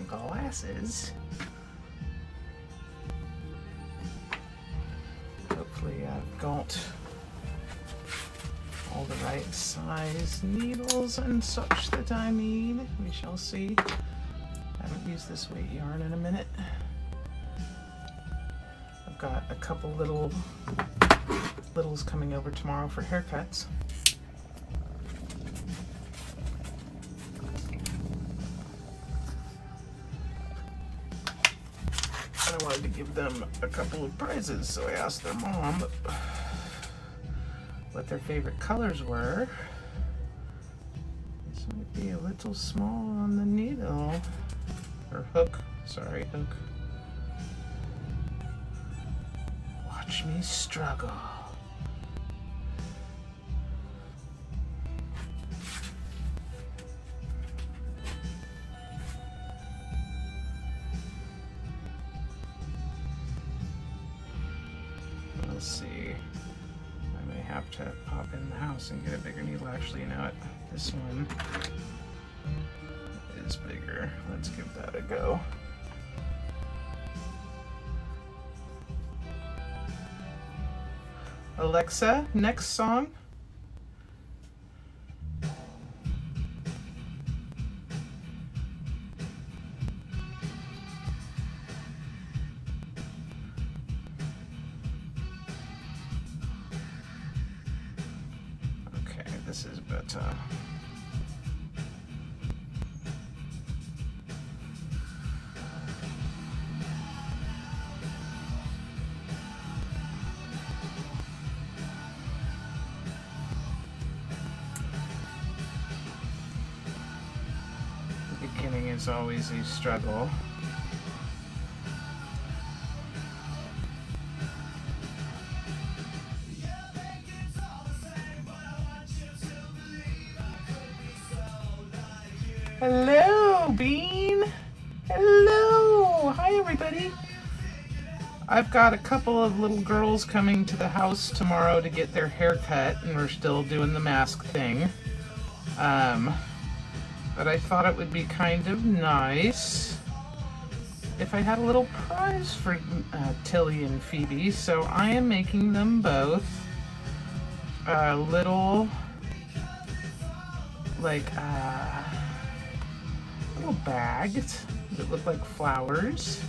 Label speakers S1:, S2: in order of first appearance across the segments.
S1: glasses. Hopefully I've got all the right size needles and such that I need. We shall see. I haven't used this weight yarn in a minute. I've got a couple littles coming over tomorrow for haircuts. And I wanted to give them a couple of prizes, so I asked their mom what their favorite colors were. This might be a little small on the needle, or hook, sorry, hook. Watch me struggle. We'll see. I may have to pop in the house and get a bigger needle. Actually, you know what? This one is bigger. Let's give that a go. Alexa, next song. Okay, this is better. The beginning is always a struggle. Hello, Bean. Hello. Hi, everybody. I've got a couple of little girls coming to the house tomorrow to get their hair cut, and we're still doing the mask thing. But I thought it would be kind of nice if I had a little prize for Tilly and Phoebe, so I am making them both little, like, little bags that look like flowers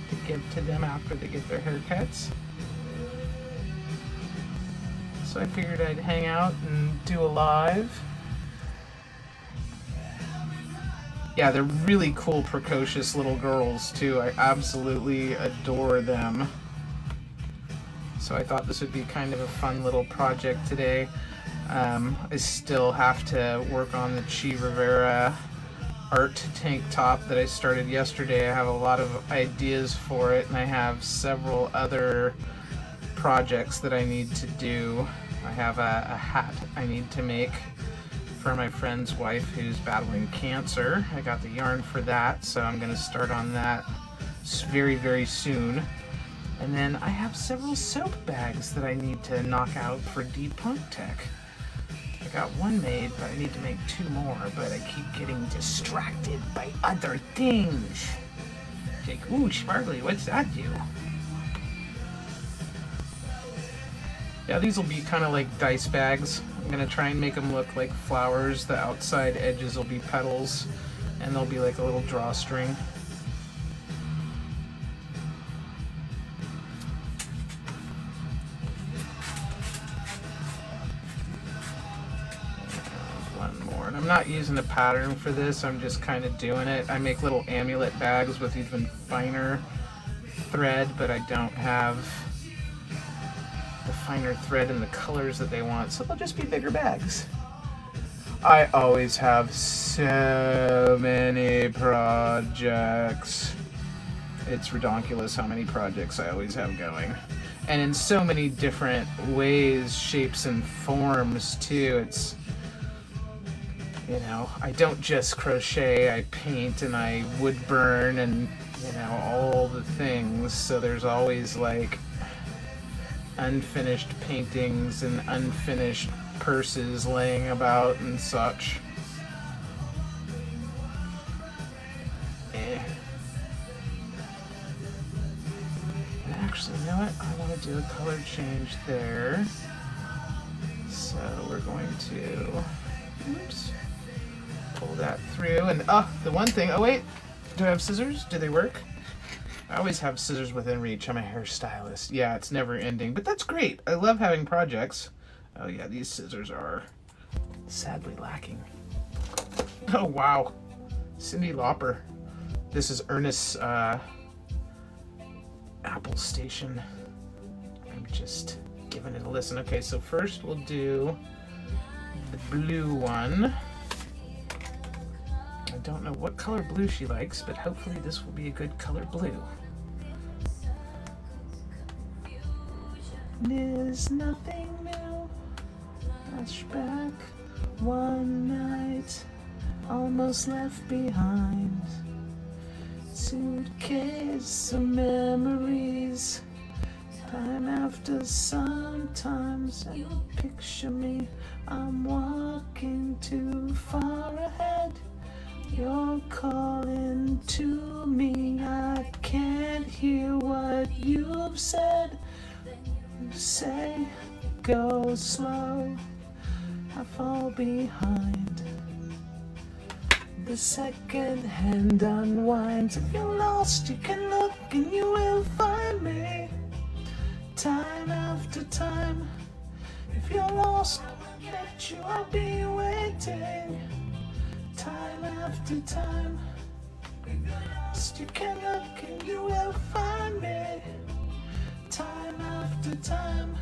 S1: to give to them after they get their haircuts. So I figured I'd hang out and do a live. Yeah, they're really cool, precocious little girls too. I absolutely adore them. So I thought this would be kind of a fun little project today. I still have to work on the Chi Rivera art tank top that I started yesterday. I have a lot of ideas for it, and I have several other projects that I need to do. I have a hat I need to make for my friend's wife who's battling cancer. I got the yarn for that, so I'm going to start on that very, very soon. And then I have several soap bags that I need to knock out for Deep Punk Tech. I got one made, but I need to make two more, but I keep getting distracted by other things. Like, ooh, sparkly, what's that do? Yeah, these will be kind of like dice bags. I'm going to try and make them look like flowers. The outside edges will be petals, and they'll be like a little drawstring. And I'm not using a pattern for this, I'm just kind of doing it. I make little amulet bags with even finer thread, but I don't have the finer thread in the colors that they want, so they'll just be bigger bags. I always have so many projects. It's redonkulous how many projects I always have going. And in so many different ways, shapes, and forms too. It's, you know, I don't just crochet, I paint and I wood burn and, you know, all the things. So there's always like unfinished paintings and unfinished purses laying about and such. Actually, you know what? I want to do a color change there. So we're going to, oops, pull that through. And the one thing, oh wait, do I have scissors? Do they work? I always have scissors within reach. I'm a hairstylist. Yeah, it's never ending, but that's great. I love having projects. Oh yeah, these scissors are sadly lacking. Oh wow, Cyndi Lauper. This is Ernest's Apple Station. I'm just giving it a listen. Okay, so first we'll do the blue one. I don't know what color blue she likes, but hopefully this will be a good color blue. There's nothing new. Flashback, one night, almost left behind. Suitcase of memories. Time after sometimes I picture me. I'm walking too far ahead. You're calling to me. I can't hear what you've said. You say go slow. I fall behind. The second hand unwinds. If you're lost, you can look and you will find me. Time after time. If you're lost, I'll get you, I'll be waiting. Time after time. If you're lost, you can look and you will find me. Time after time.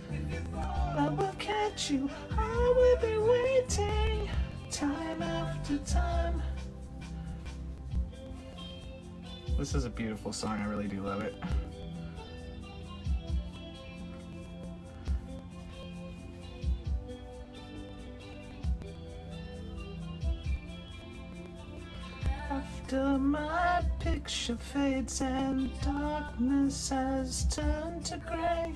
S1: If you fall, I will catch you, I will be waiting. Time after time. This is a beautiful song, I really do love it. After my picture fades and darkness has turned to gray,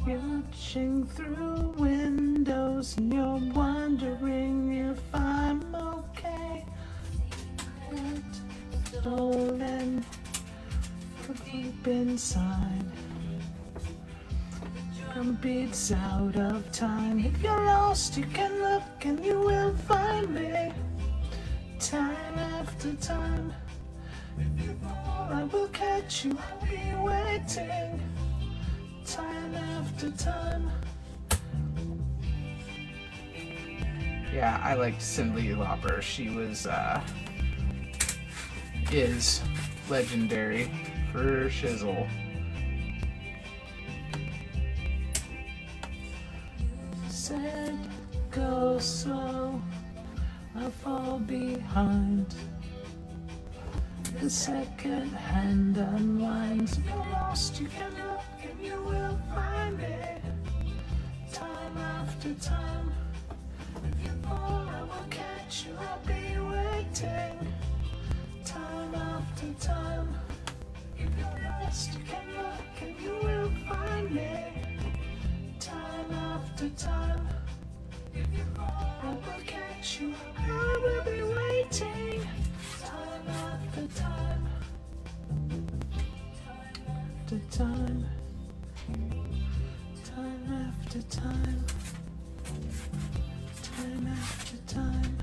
S1: you're watching through windows and you're wondering if I'm okay. But stolen, deep inside, from beats out of time. If you're lost, you can look and you will find me. Time after time. If you fall, I will catch you, I'll be waiting. Time after time. Yeah, I liked Cyndi Lauper. She was, is legendary for shizzle. Said go slow, I fall behind. The second hand unwinds. If you're lost, you can look and you will find it. Time after time. If you fall, I will catch you, I'll be waiting. Time after time. If you're lost, you can look and you will find me. Time after time. If you fall, I will catch you, I will be waiting. Time after time. After time. Time after time. Time after time.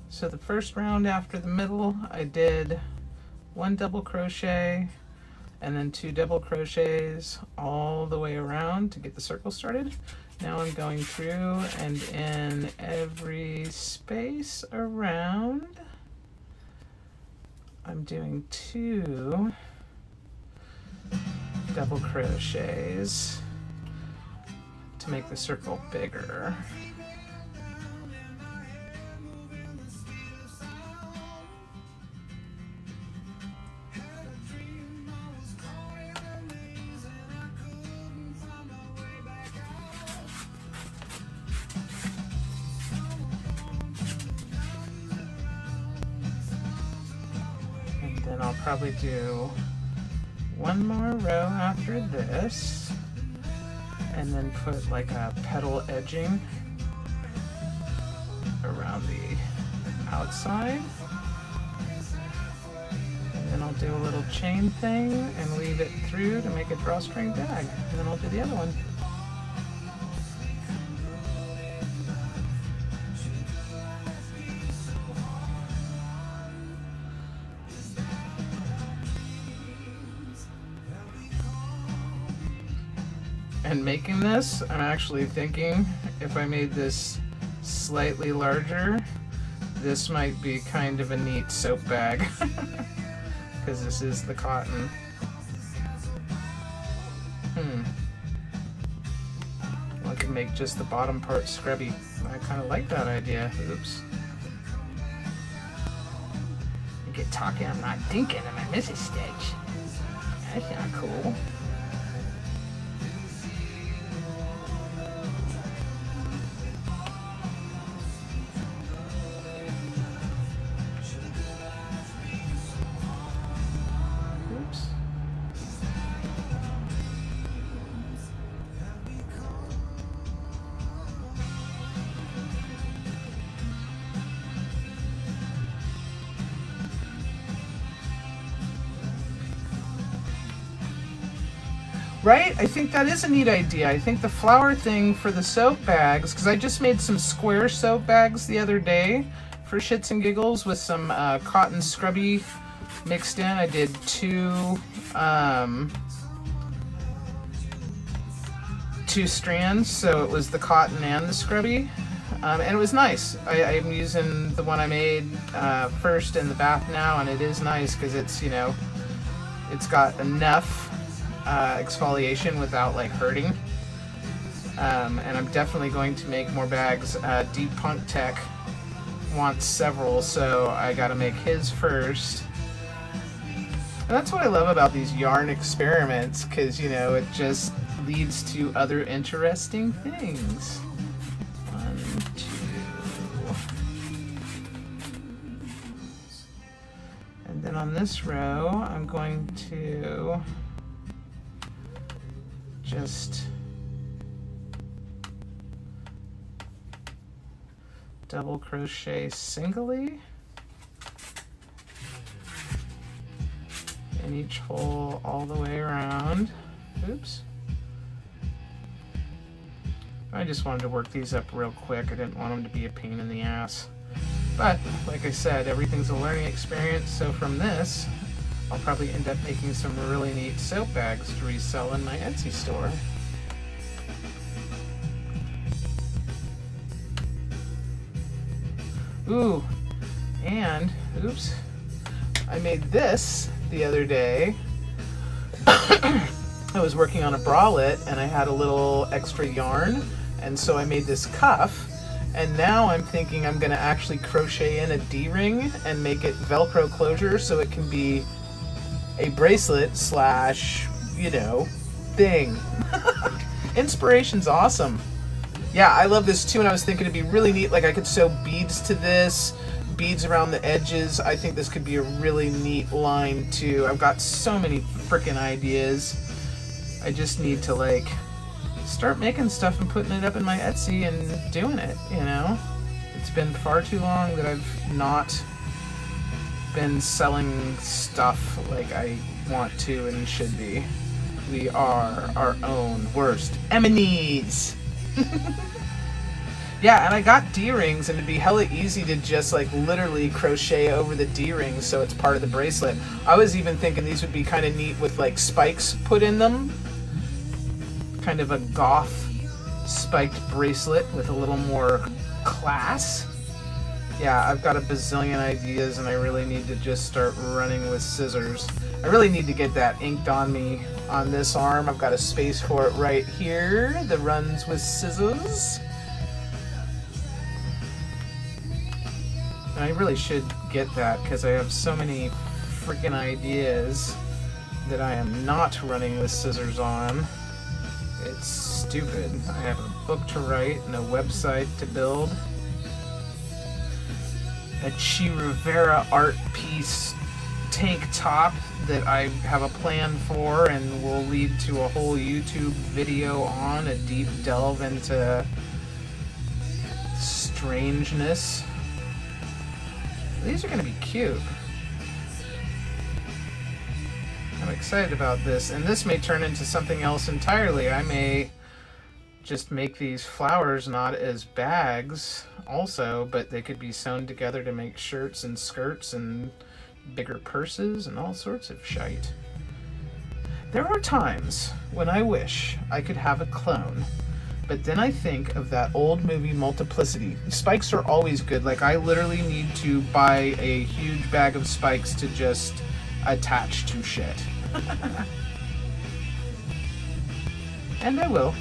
S1: So the first round after the middle, I did 1 double crochet and then 2 double crochets all the way around to get the circle started. Now I'm going through and in every space around, I'm doing 2 double crochets to make the circle bigger. Then I'll probably do 1 more row after this and then put like a petal edging around the outside. Then I'll do a little chain thing and weave it through to make a drawstring bag. And then I'll do the other one. And making this, I'm actually thinking if I made this slightly larger, this might be kind of a neat soap bag because this is the cotton. Well, I could make just the bottom part scrubby. I kind of like that idea. Oops. You get talking, I'm not thinking, I'm a Mrs. Stitch. That's not cool. Right? I think that is a neat idea. I think the flower thing for the soap bags, because I just made some square soap bags the other day for shits and giggles with some cotton scrubby mixed in. I did two strands, so it was the cotton and the scrubby. And it was nice. I'm using the one I made first in the bath now, and it is nice because it's, you know, it's got enough exfoliation without like hurting. And I'm definitely going to make more bags. Deep Punk Tech wants several, so I gotta make his first. And that's what I love about these yarn experiments, because, you know, it just leads to other interesting things. 1, 2. And then on this row, I'm going to just double crochet singly in each hole all the way around. Oops. I just wanted to work these up real quick. I didn't want them to be a pain in the ass. But like I said, everything's a learning experience, so from this I'll probably end up making some really neat soap bags to resell in my Etsy store. Ooh, and, oops, I made this the other day. I was working on a bralette and I had a little extra yarn, and so I made this cuff. And now I'm thinking I'm gonna actually crochet in a D-ring and make it Velcro closure so it can be a bracelet slash, you know, thing. Inspiration's awesome. Yeah, I love this too, and I was thinking it'd be really neat, like I could sew beads to this, beads around the edges. I think this could be a really neat line too. I've got so many freaking ideas. I just need to like start making stuff and putting it up in my Etsy and doing it, you know? It's been far too long that I've not been selling stuff like I want to and should be. We are our own worst enemies. Yeah, and I got D-rings, and it'd be hella easy to just like literally crochet over the D-rings so it's part of the bracelet. I was even thinking these would be kind of neat with like spikes put in them. Kind of a goth spiked bracelet with a little more class. Yeah, I've got a bazillion ideas, and I really need to just start running with scissors. I really need to get that inked on me on this arm. I've got a space for it right here that runs with scissors. And I really should get that because I have so many freaking ideas that I am not running with scissors on. It's stupid. I have a book to write and a website to build. A Chi Rivera art piece tank top that I have a plan for and will lead to a whole YouTube video on, a deep delve into strangeness. These are going to be cute. excited about this, and this may turn into something else entirely. I may just make these flowers not as bags also, but they could be sewn together to make shirts and skirts and bigger purses and all sorts of shite. There are times when I wish I could have a clone, but then I think of that old movie Multiplicity. Spikes are always good. Like, I literally need to buy a huge bag of spikes to just attach to shit. And I will.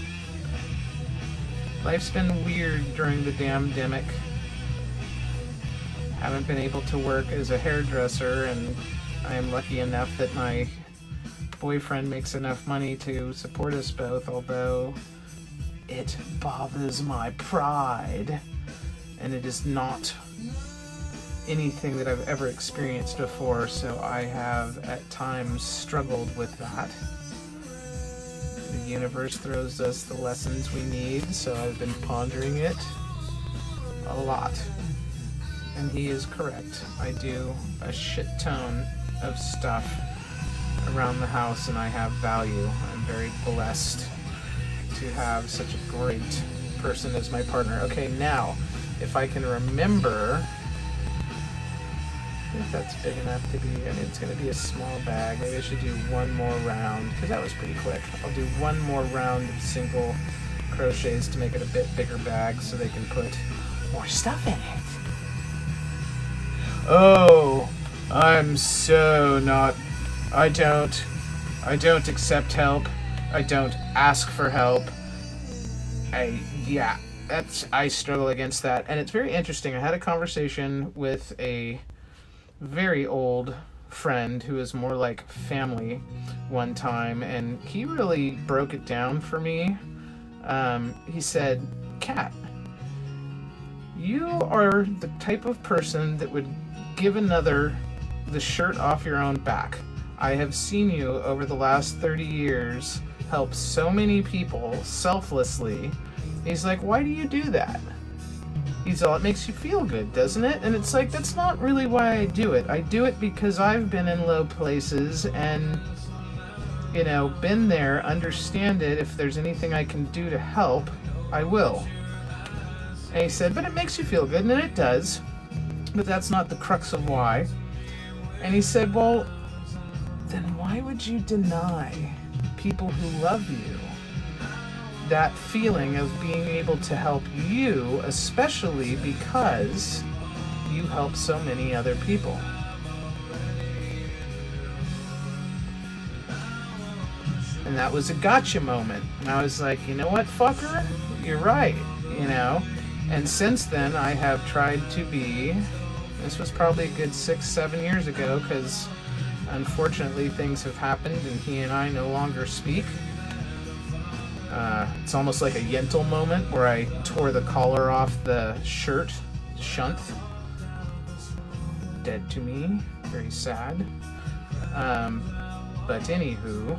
S1: Life's been weird during the damn demic. Haven't been able to work as a hairdresser, and I am lucky enough that my boyfriend makes enough money to support us both, although it bothers my pride, and it is not anything that I've ever experienced before, so I have at times struggled with that. The universe throws us the lessons we need, so I've been pondering it a lot. And he is correct. I do a shit ton of stuff around the house, and I have value. I'm very blessed to have such a great person as my partner. Okay, now, if I can remember, I think that's big enough to be, I mean, it's going to be a small bag. Maybe I should do one more round, because that was pretty quick. I'll do one more round of single crochets to make it a bit bigger bag so they can put more stuff in it. Oh, I'm so not, I don't accept help. I don't ask for help. I struggle against that. And it's very interesting. I had a conversation with a very old friend who is more like family one time, and he really broke it down for me. He said, Kat, you are the type of person that would give another the shirt off your own back. I have seen you over the last 30 years help so many people selflessly. He's like, why do you do that? He's all, it makes you feel good, doesn't it? And it's like, that's not really why I do it. I do it because I've been in low places and, you know, been there, understand it. If there's anything I can do to help, I will. And he said, but it makes you feel good, and it does. But that's not the crux of why. And he said, well, then why would you deny people who love you that feeling of being able to help you, especially because you help so many other people? And that was a gotcha moment. And I was like, you know what, fucker? You're right, you know? And since then, I have tried to be, this was probably a good 6-7 years ago, because unfortunately things have happened and he and I no longer speak. It's almost like a Yentl moment where I tore the collar off the shirt, shunt. Dead to me, very sad. But anywho,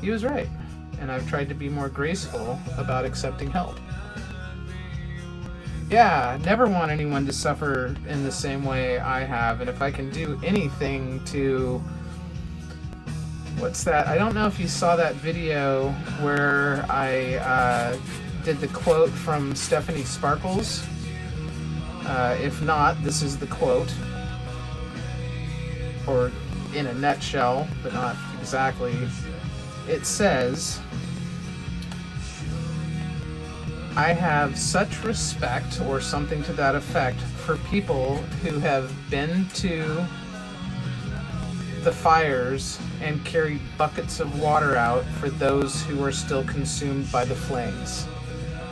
S1: he was right, and I've tried to be more graceful about accepting help. Yeah, never want anyone to suffer in the same way I have, and if I can do anything to... What's that? I don't know if you saw that video where I did the quote from Stephanie Sparkles. If not, this is the quote. Or in a nutshell, but not exactly. It says, I have such respect, or something to that effect, for people who have been to the fires and carried buckets of water out for those who are still consumed by the flames.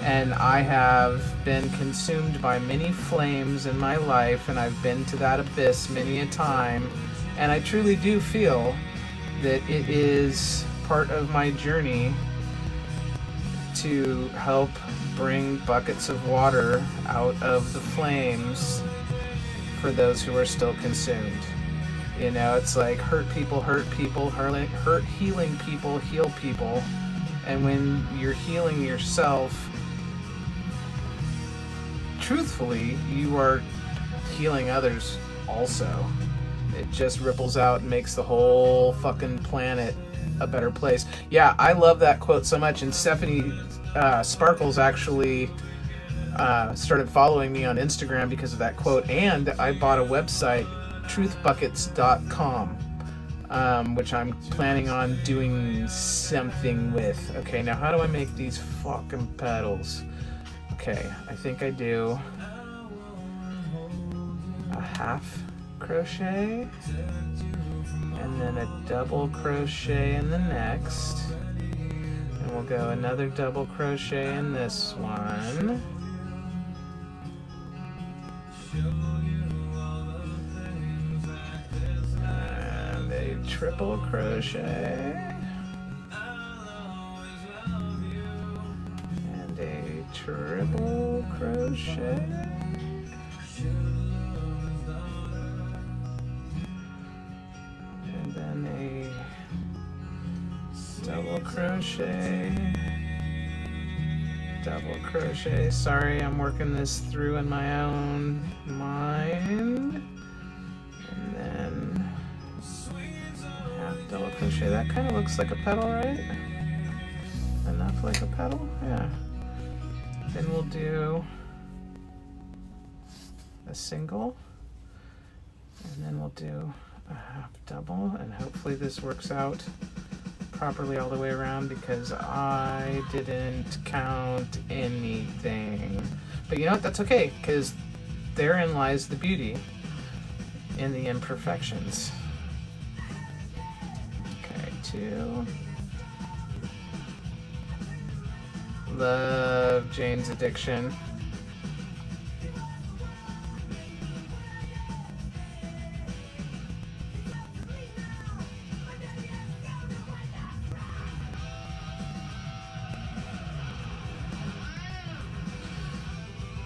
S1: And I have been consumed by many flames in my life, and I've been to that abyss many a time, and I truly do feel that it is part of my journey to help bring buckets of water out of the flames for those who are still consumed. You know, it's like hurt people, healing people, heal people. And when you're healing yourself, truthfully, you are healing others also. it just ripples out and makes the whole fucking planet a better place. Yeah, I love that quote so much. And Stephanie Sparkles actually started following me on Instagram because of that quote. And I bought a website, truthbuckets.com. Which I'm planning on doing something with. Okay, now how do I make these fucking petals? Okay, I think I do a half crochet and then a double crochet in the next, and we'll go another double crochet in this one. Triple crochet and a triple crochet and then a double crochet. Sorry, I'm working this through in my own mind. And then double crochet. That kind of looks like a petal, right? Enough like a petal? Yeah. Then we'll do a single, and then we'll do a half double, and hopefully this works out properly all the way around because I didn't count anything. But you know what? That's okay, because therein lies the beauty in the imperfections. Two. Love Jane's Addiction.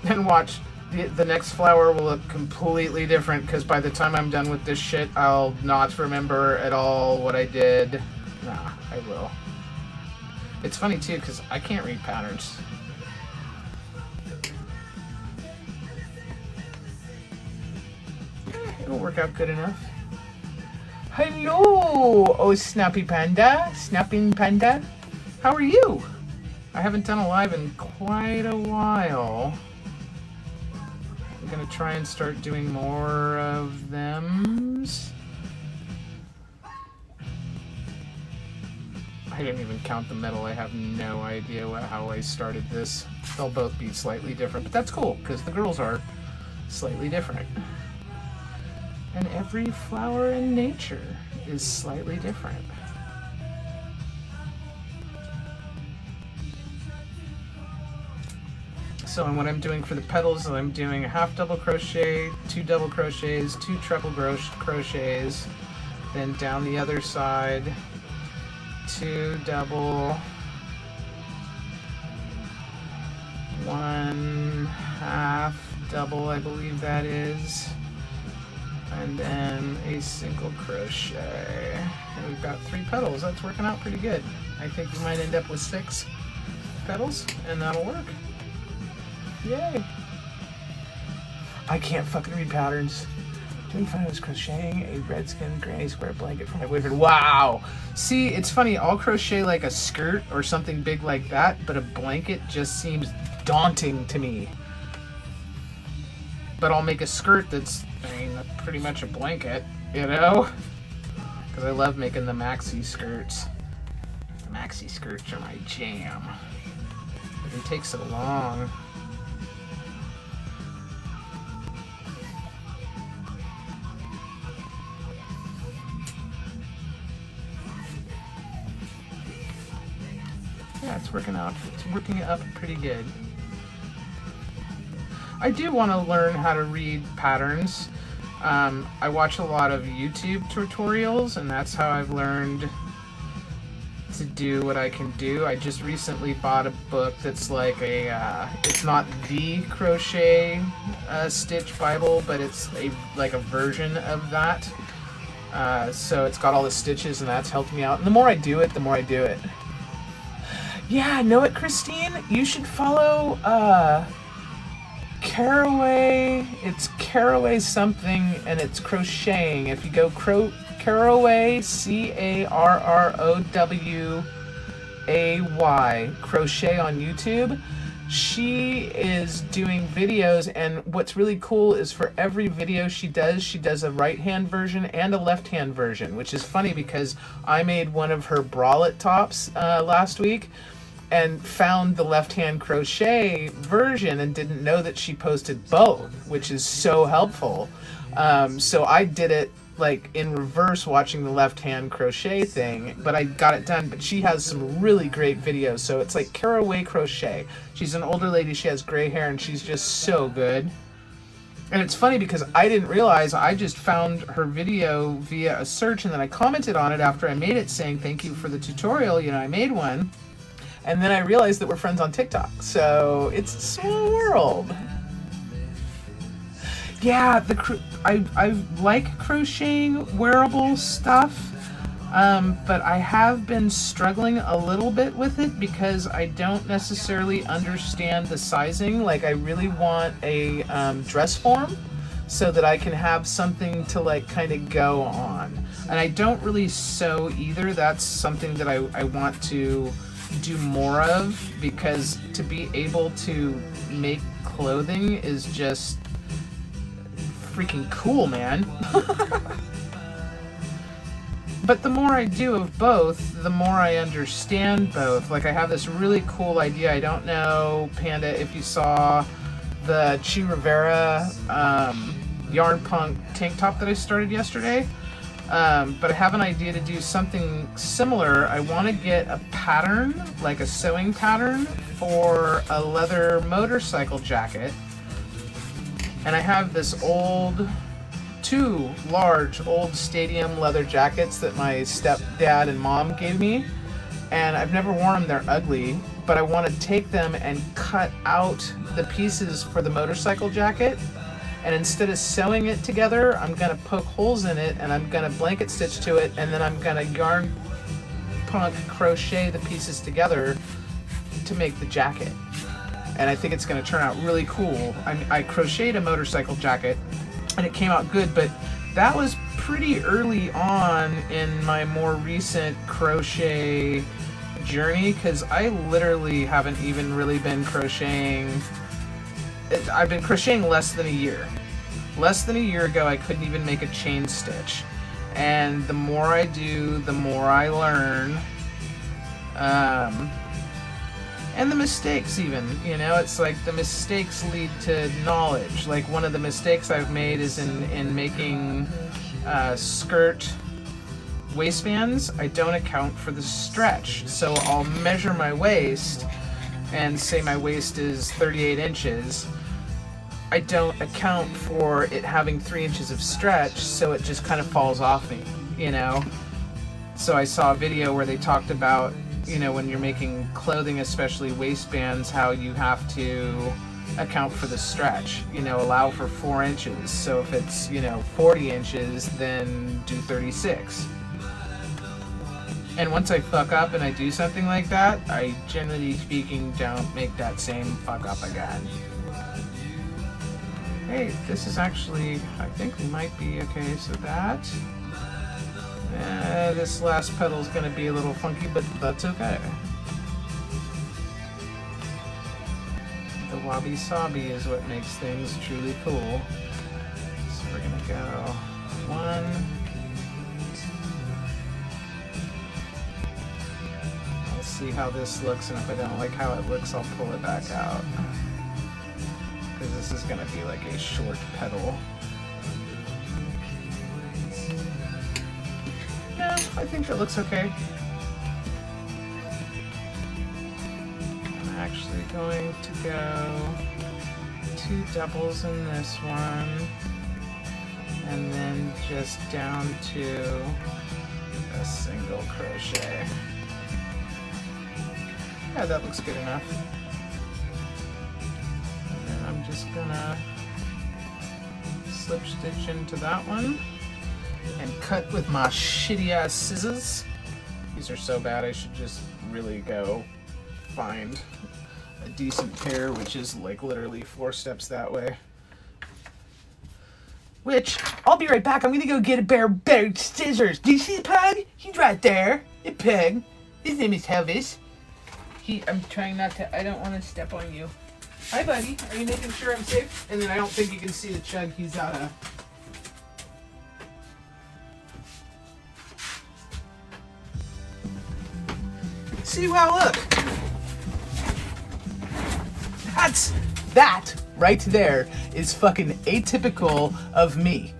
S1: And watch, the next flower will look completely different because by the time I'm done with this shit, I'll not remember at all what I did. Nah, I will. It's funny too because I can't read patterns. It'll work out good enough. Hello, oh Snappy Panda, Snapping Panda. How are you? I haven't done a live in quite a while. I'm gonna try and start doing more of them. I didn't even count the metal. I have no idea how I started this. They'll both be slightly different, but that's cool because the girls are slightly different. And every flower in nature is slightly different. So and what I'm doing for the petals is I'm doing a half double crochet, 2 double crochets, 2 treble crochets, then down the other side, 2 double, 1 half double, I believe that is, and then a single crochet. And we've got 3 petals. That's working out pretty good. I think we might end up with 6 petals, and that'll work. Yay! I can't fucking read patterns. Doing fun, I was crocheting a redskin granny square blanket for my boyfriend. Wow! See, it's funny, I'll crochet like a skirt or something big like that, but a blanket just seems daunting to me. But I'll make a skirt that's, pretty much a blanket, you know? Because I love making the maxi skirts. The maxi skirts are my jam. But they take so long. Yeah, it's working out. It's working up pretty good. I do want to learn how to read patterns. I watch a lot of YouTube tutorials, and that's how I've learned to do what I can do. I just recently bought a book that's like a, it's not the crochet stitch Bible, but it's like a version of that. So it's got all the stitches, and that's helped me out. And the more I do it, the more I do it. Yeah, know it, Christine? You should follow Caraway, it's caraway something, and it's crocheting. If you go caraway, CARROWAY, crochet on YouTube, she is doing videos, and what's really cool is for every video she does a right-hand version and a left-hand version, which is funny because I made one of her bralette tops last week and found the left-hand crochet version and didn't know that she posted both, which is so helpful. So I did it like in reverse, watching the left-hand crochet thing, but I got it done. But she has some really great videos, so it's like Caraway Crochet. She's an older lady, she has gray hair, and she's just so good. And it's funny because I didn't realize, I just found her video via a search, and then I commented on it after I made it saying thank you for the tutorial, you know, I made one. And then I realized that we're friends on TikTok, so it's a small world. Yeah, I like crocheting wearable stuff, but I have been struggling a little bit with it because I don't necessarily understand the sizing. Like, I really want a dress form so that I can have something to like kind of go on. And I don't really sew either. That's something that I want to do more of, because to be able to make clothing is just freaking cool, man. But the more I do of both, the more I understand both. Like, I have this really cool idea. I don't know, Panda, if you saw the Chi Rivera yarn punk tank top that I started yesterday. But I have an idea to do something similar. I want to get a pattern, like a sewing pattern, for a leather motorcycle jacket. And I have this two large old stadium leather jackets that my stepdad and mom gave me. And I've never worn them, they're ugly. But I want to take them and cut out the pieces for the motorcycle jacket. And instead of sewing it together, I'm going to poke holes in it, and I'm going to blanket stitch to it, and then I'm going to yarn punk crochet the pieces together to make the jacket. And I think it's going to turn out really cool. I crocheted a motorcycle jacket, and it came out good, but that was pretty early on in my more recent crochet journey, because I literally haven't even really been crocheting. I've been crocheting less than a year. Less than a year ago, I couldn't even make a chain stitch. And the more I do, the more I learn. And the mistakes even, you know, it's like the mistakes lead to knowledge. Like, one of the mistakes I've made is in making skirt waistbands, I don't account for the stretch. So I'll measure my waist and say my waist is 38 inches. I don't account for it having 3 inches of stretch, so it just kind of falls off me, you know? So I saw a video where they talked about, you know, when you're making clothing, especially waistbands, how you have to account for the stretch, you know, allow for 4 inches. So if it's, you know, 40 inches, then do 36. And once I fuck up and I do something like that, I generally speaking don't make that same fuck up again. Hey, this is actually, I think we might be okay, so that. This last petal is going to be a little funky, but that's okay. The wabi-sabi is what makes things truly cool. So we're going to go 1. I'll see how this looks, and if I don't like how it looks, I'll pull it back out. Because this is going to be like a short petal. No, I think it looks okay. I'm actually going to go 2 doubles in this one, and then just down to a single crochet. Yeah, that looks good enough. And then I'm just gonna slip stitch into that one and cut with my shitty ass scissors. These are so bad, I should just really go find a decent pair, which is like literally 4 steps that way. Which, I'll be right back. I'm gonna go get a pair of scissors. Do you see the pug? He's right there. The pug. His name is Elvis. I'm trying not to, I don't want to step on you. Hi, buddy. Are you making sure I'm safe? And then I don't think you can see the chug. He's out of... See, wow, look. That right there is fucking atypical of me.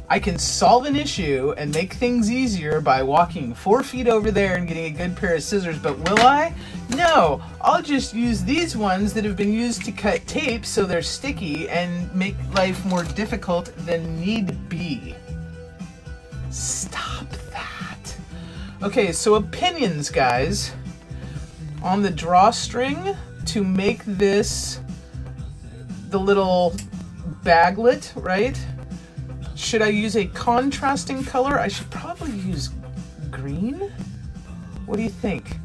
S1: I can solve an issue and make things easier by walking 4 feet over there and getting a good pair of scissors, but will I? No, I'll just use these ones that have been used to cut tape so they're sticky and make life more difficult than need be. Stop that. Okay, so opinions, guys, on the drawstring to make this the little baglet, right? Should I use a contrasting color? I should probably use green. What do you think?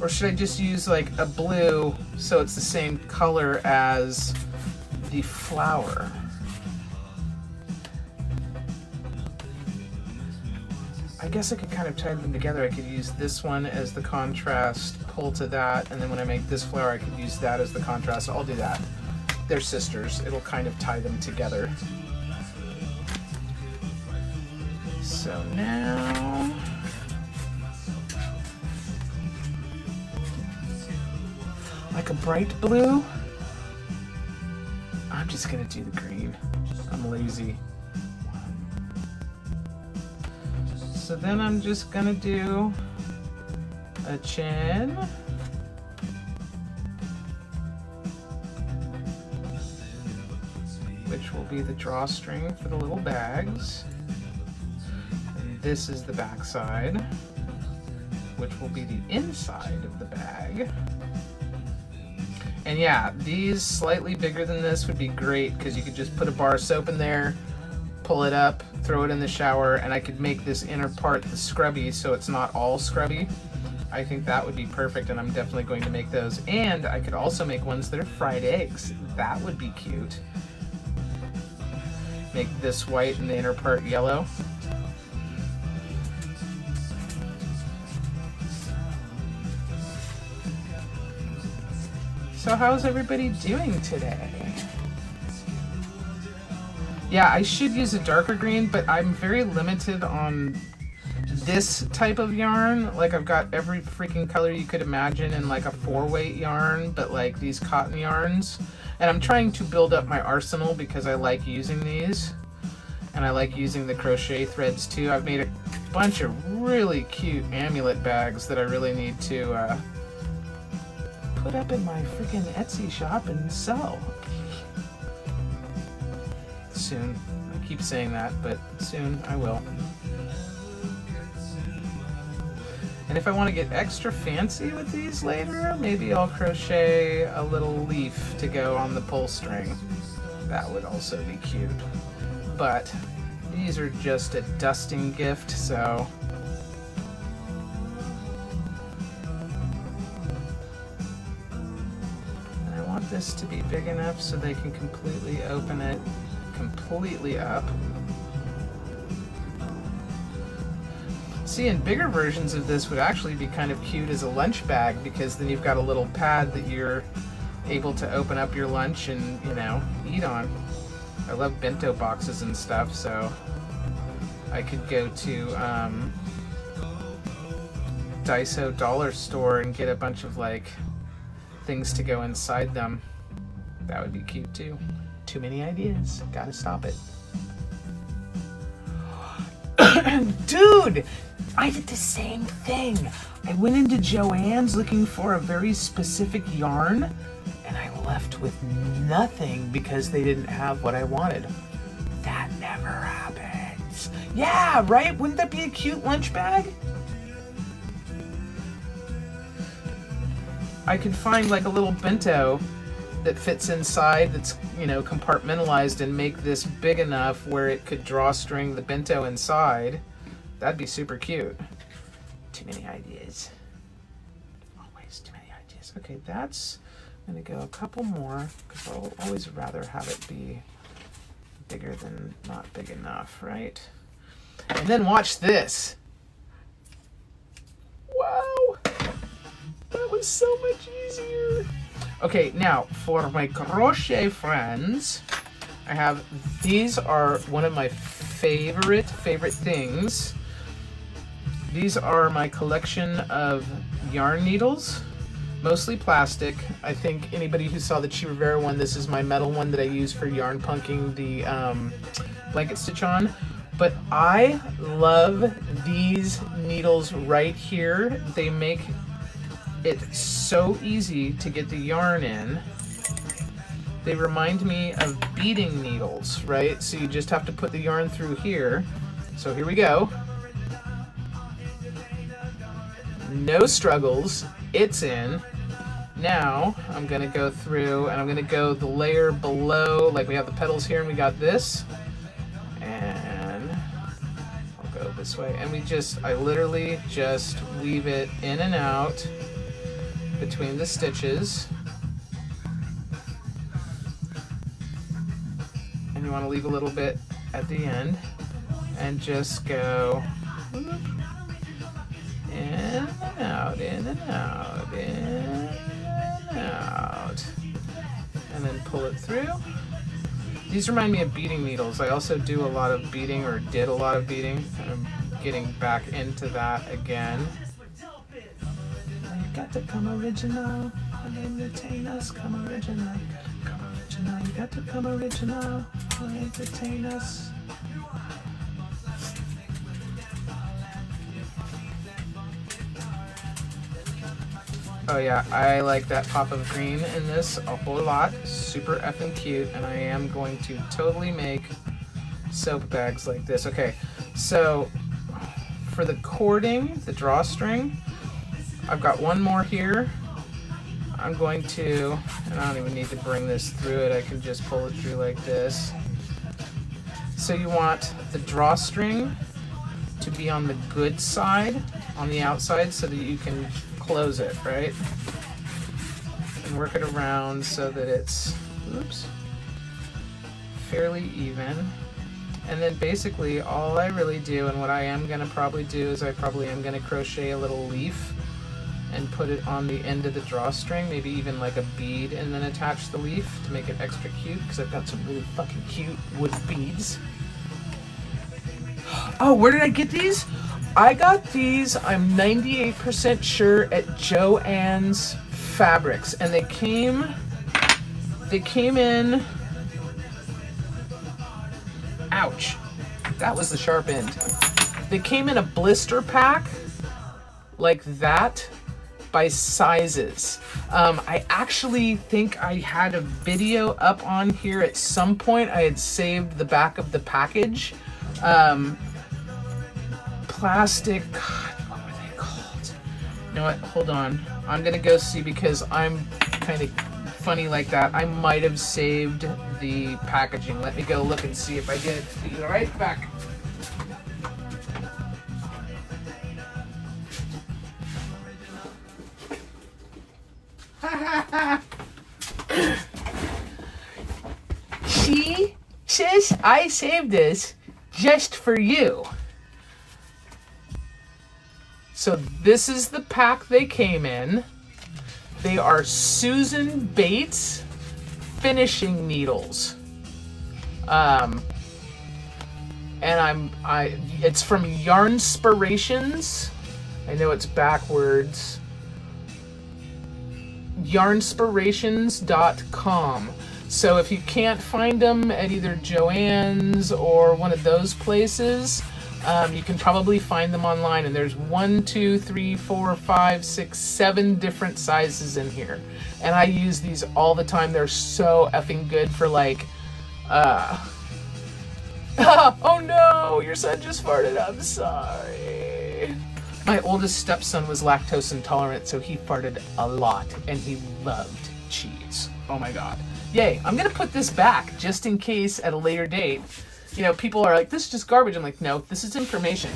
S1: Or should I just use like a blue so it's the same color as the flower? I guess I could kind of tie them together. I could use this one as the contrast, pull to that, and then when I make this flower, I could use that as the contrast. I'll do that. They're sisters. It'll kind of tie them together. So now, like a bright blue, I'm just gonna do the green. I'm lazy. So then I'm just gonna do a chin. Which will be the drawstring for the little bags. And this is the back side, which will be the inside of the bag. And yeah, these slightly bigger than this would be great because you could just put a bar of soap in there, pull it up, throw it in the shower, and I could make this inner part the scrubby so it's not all scrubby. I think that would be perfect, and I'm definitely going to make those. And I could also make ones that are fried eggs. That would be cute. Make this white and the inner part yellow. So how's everybody doing today? Yeah, I should use a darker green, but I'm very limited on this type of yarn. Like, I've got every freaking color you could imagine in like a 4-weight yarn, but like these cotton yarns. And I'm trying to build up my arsenal because I like using these. And I like using the crochet threads too. I've made a bunch of really cute amulet bags that I really need to put up in my freaking Etsy shop and sell. Soon. I keep saying that, but soon I will. And if I want to get extra fancy with these later, maybe I'll crochet a little leaf to go on the pull string. That would also be cute. But these are just a dusting gift, so and I want this to be big enough so they can completely open it completely up. See, and bigger versions of this would actually be kind of cute as a lunch bag, because then you've got a little pad that you're able to open up your lunch and, you know, eat on. I love bento boxes and stuff, so I could go to Daiso dollar store and get a bunch of like things to go inside them. That would be cute too. Too many ideas. Gotta stop it. Dude! I did the same thing. I went into Joann's looking for a very specific yarn, and I left with nothing because they didn't have what I wanted. That never happens. Yeah, right? Wouldn't that be a cute lunch bag? I could find like a little bento that fits inside that's, you know, compartmentalized and make this big enough where it could drawstring the bento inside. That'd be super cute. Too many ideas. Always too many ideas. Okay, that's I'm gonna go a couple more because I'll always rather have it be bigger than not big enough, right? And then watch this. Wow, that was so much easier. Okay, now for my crochet friends, I have, these are one of my favorite things. These are my collection of yarn needles, mostly plastic. I think anybody who saw the Chi Rivera one, this is my metal one that I use for yarn punking the blanket stitch on. But I love these needles right here. They make it so easy to get the yarn in. They remind me of beading needles, right? So you just have to put the yarn through here. So here we go. No struggles, it's in. Now I'm gonna go through and I'm gonna go the layer below, like we have the petals here and we got this. And I'll go this way. And I literally just weave it in and out between the stitches. And you wanna leave a little bit at the end and just go in and out, in and out, in and out. And then pull it through. These remind me of beading needles. I also do a lot of beading, or did a lot of beading. I'm getting back into that again. You got to come original and entertain us. Come original, come original. You got to come original and entertain us. Oh yeah, I like that pop of green in this a whole lot. Super effing cute, and I am going to totally make soap bags like this. Okay, so for the cording, the drawstring, I've got one more here. I'm going to, and I don't even need to bring this through it, I can just pull it through like this. So you want the drawstring to be on the good side, on the outside, so that you can close it, right? And work it around so that it's, oops, fairly even. And then basically all I really do, and what I am gonna probably do, is I probably am gonna crochet a little leaf and put it on the end of the drawstring, maybe even like a bead, and then attach the leaf to make it extra cute, because I've got some really fucking cute wood beads. Oh, where did I get these? I got these, I'm 98% sure, at Joann's Fabrics, and they came in, ouch, that was the sharp end. They came in a blister pack like that by sizes. I actually think I had a video up on here at some point. I had saved the back of the package. Plastic, God, what were they called? You know what, hold on. I'm gonna go see, because I'm kind of funny like that. I might have saved the packaging. Let me go look and see if I did. Be right back. See, sis, I saved this just for you. So this is the pack they came in. They are Susan Bates finishing needles. And it's from Yarnspirations. I know it's backwards. Yarnspirations.com. So if you can't find them at either Joann's or one of those places, you can probably find them online, and there's 1, 2, 3, 4, 5, 6, 7 different sizes in here. And I use these all the time. They're so effing good for like, oh no, your son just farted, I'm sorry. My oldest stepson was lactose intolerant, so he farted a lot, and he loved cheese. Oh my God. Yay, I'm gonna put this back just in case at a later date. You know, people are like, this is just garbage. I'm like, no, this is information.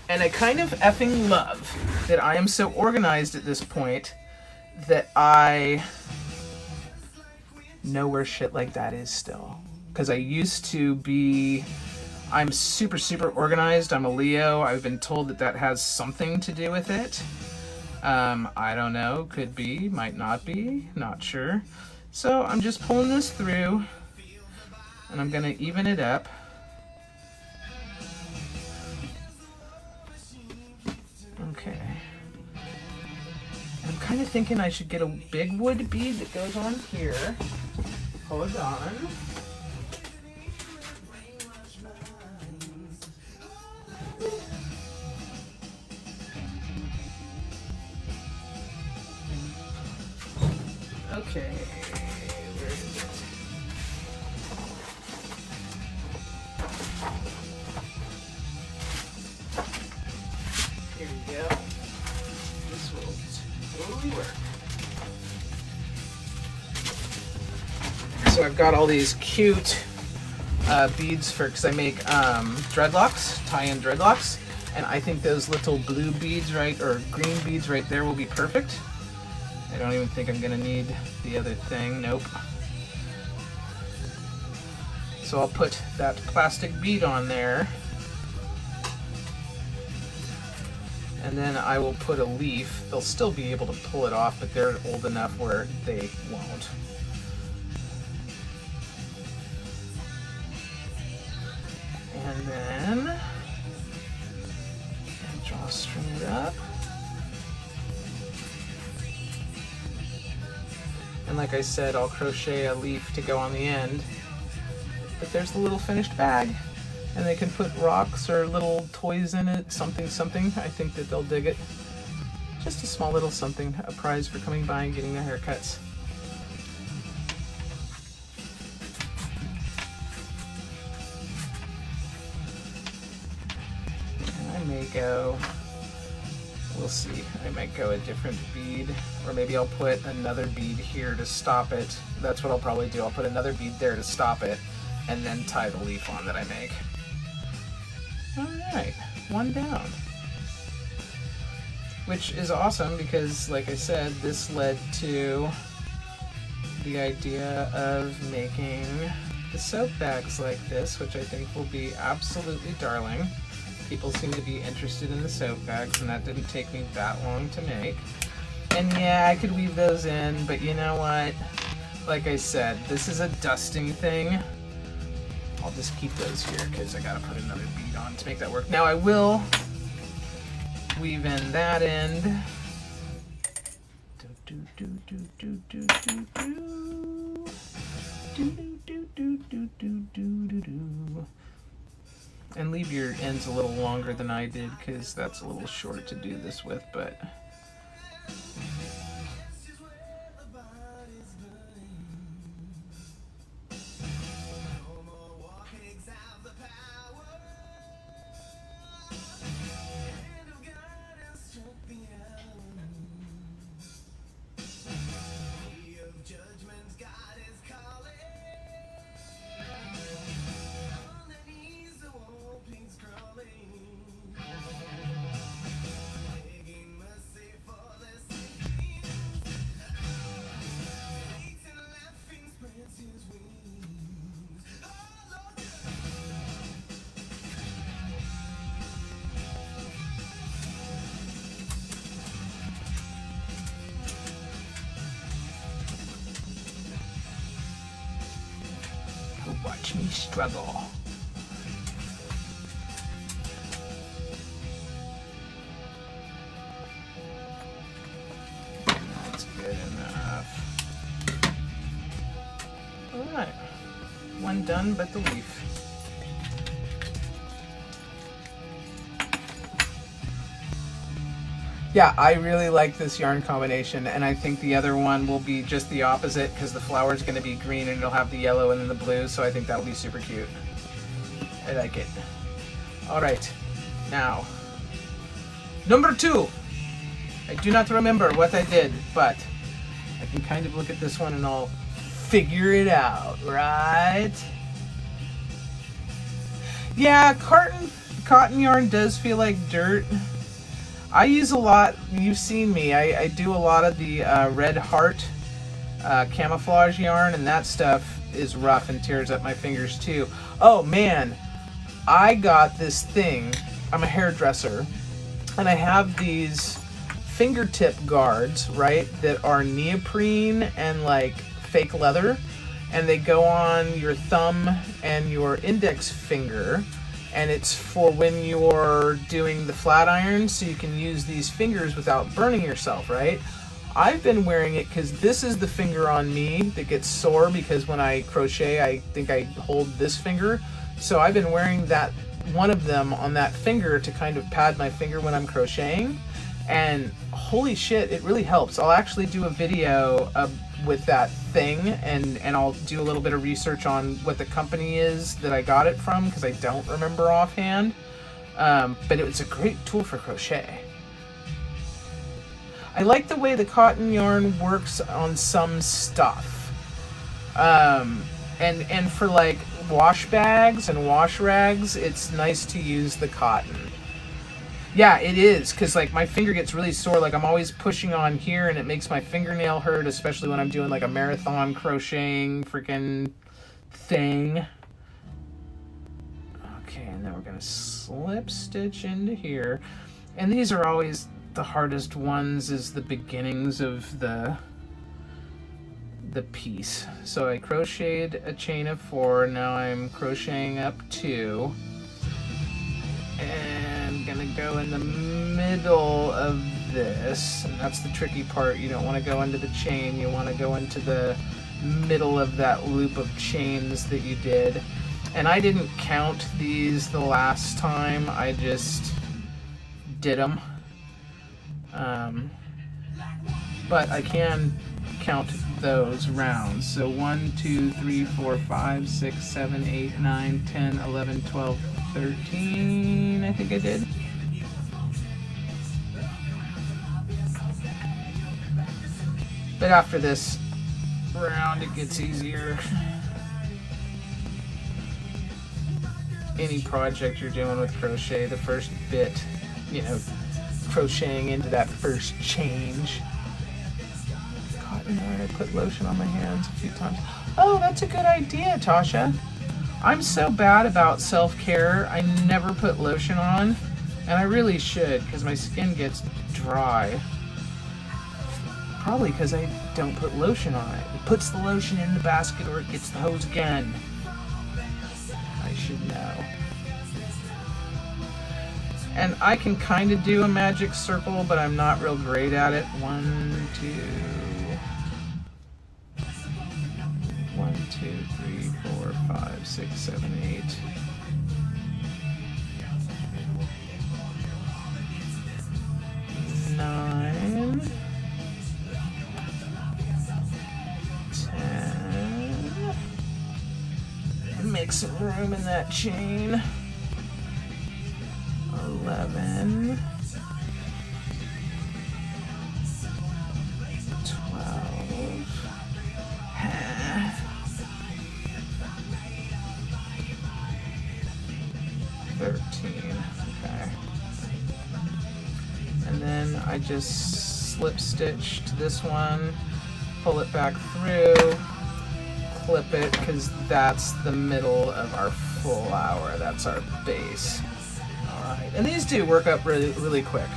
S1: And I kind of effing love that I am so organized at this point that I know where shit like that is still. Because I used to be... I'm super, super organized. I'm a Leo. I've been told that that has something to do with it. I don't know. Could be. Might not be. Not sure. So I'm just pulling this through. And I'm going to even it up. Okay. I'm kind of thinking I should get a big wood bead that goes on here. Hold on. Okay, where is it? Here we go. This will totally work. So I've got all these cute beads for, because I make dreadlocks, tie-in dreadlocks, and I think those little blue beads or green beads right there will be perfect. I don't even think I'm gonna need the other thing, nope. So I'll put that plastic bead on there. And then I will put a leaf. They'll still be able to pull it off, but they're old enough where they won't. And then draw straight up. And like I said, I'll crochet a leaf to go on the end. But there's the little finished bag. And they can put rocks or little toys in it, something. I think that they'll dig it. Just a small little something, a prize for coming by and getting their haircuts. And I may go, we'll see, I might go a different bead, or maybe I'll put another bead here to stop it. That's what I'll probably do. I'll put another bead there to stop it, and then tie the leaf on that I make. Alright, one down. Which is awesome because, like I said, this led to the idea of making the soap bags like this, which I think will be absolutely darling. People seem to be interested in the soap bags, and that didn't take me that long to make. And yeah, I could weave those in, but you know what? Like I said, this is a dusting thing. I'll just keep those here because I gotta put another bead on to make that work. Now I will weave in that end. And leave your ends a little longer than I did because that's a little short to do this with, but watch me struggle. That's good enough. Alright, one done but the leaf. Yeah, I really like this yarn combination, and I think the other one will be just the opposite because the flower is going to be green and it'll have the yellow and then the blue, so I think that'll be super cute. I like it. Alright, now, number 2. I do not remember what I did, but I can kind of look at this one and I'll figure it out, right? Yeah, cotton yarn does feel like dirt. I use a lot, you've seen me, I do a lot of the Red Heart camouflage yarn, and that stuff is rough and tears up my fingers too. Oh man, I got this thing. I'm a hairdresser, and I have these fingertip guards, right, that are neoprene and like fake leather, and they go on your thumb and your index finger, and it's for when you're doing the flat iron, so you can use these fingers without burning yourself, right? I've been wearing it because this is the finger on me that gets sore, because when I crochet, I think I hold this finger. So I've been wearing that, one of them on that finger, to kind of pad my finger when I'm crocheting. And holy shit, it really helps. I'll actually do a video with that thing, and I'll do a little bit of research on what the company is that I got it from, because I don't remember offhand. But it was a great tool for crochet. I like the way the cotton yarn works on some stuff. And for like wash bags and wash rags, it's nice to use the cotton. Yeah, it is, because like my finger gets really sore. Like I'm always pushing on here, and it makes my fingernail hurt, especially when I'm doing like a marathon crocheting freaking thing. Okay, and then we're gonna slip stitch into here. And these are always the hardest ones, is the beginnings of the piece. So I crocheted a chain of 4, now I'm crocheting up 2, and gonna go in the middle of this, and that's the tricky part. You don't want to go into the chain, you want to go into the middle of that loop of chains that you did. And I didn't count these the last time, I just did them. But I can count those rounds. So 1, 2, 3, 4, 5, 6, 7, 8, 9, 10, 11, 12, 13, I think I did. But after this round, it gets easier. Any project you're doing with crochet, the first bit, you know, crocheting into that first change. Cotton yarn, I put lotion on my hands a few times. Oh, that's a good idea, Tasha. I'm so bad about self-care. I never put lotion on, and I really should, because my skin gets dry. Probably because I don't put lotion on it. It puts the lotion in the basket, or it gets the hose again. I should know. And I can kind of do a magic circle, but I'm not real great at it. 1, 2. 1, 2, 3, 4, 5, 6, 7, 8. 9. 10. Make some room in that chain. 11. 12. 13. Okay. And then I just slip stitch to this one, pull it back through, clip it, because that's the middle of our flower. That's our base. Alright, and these do work up really, really quick.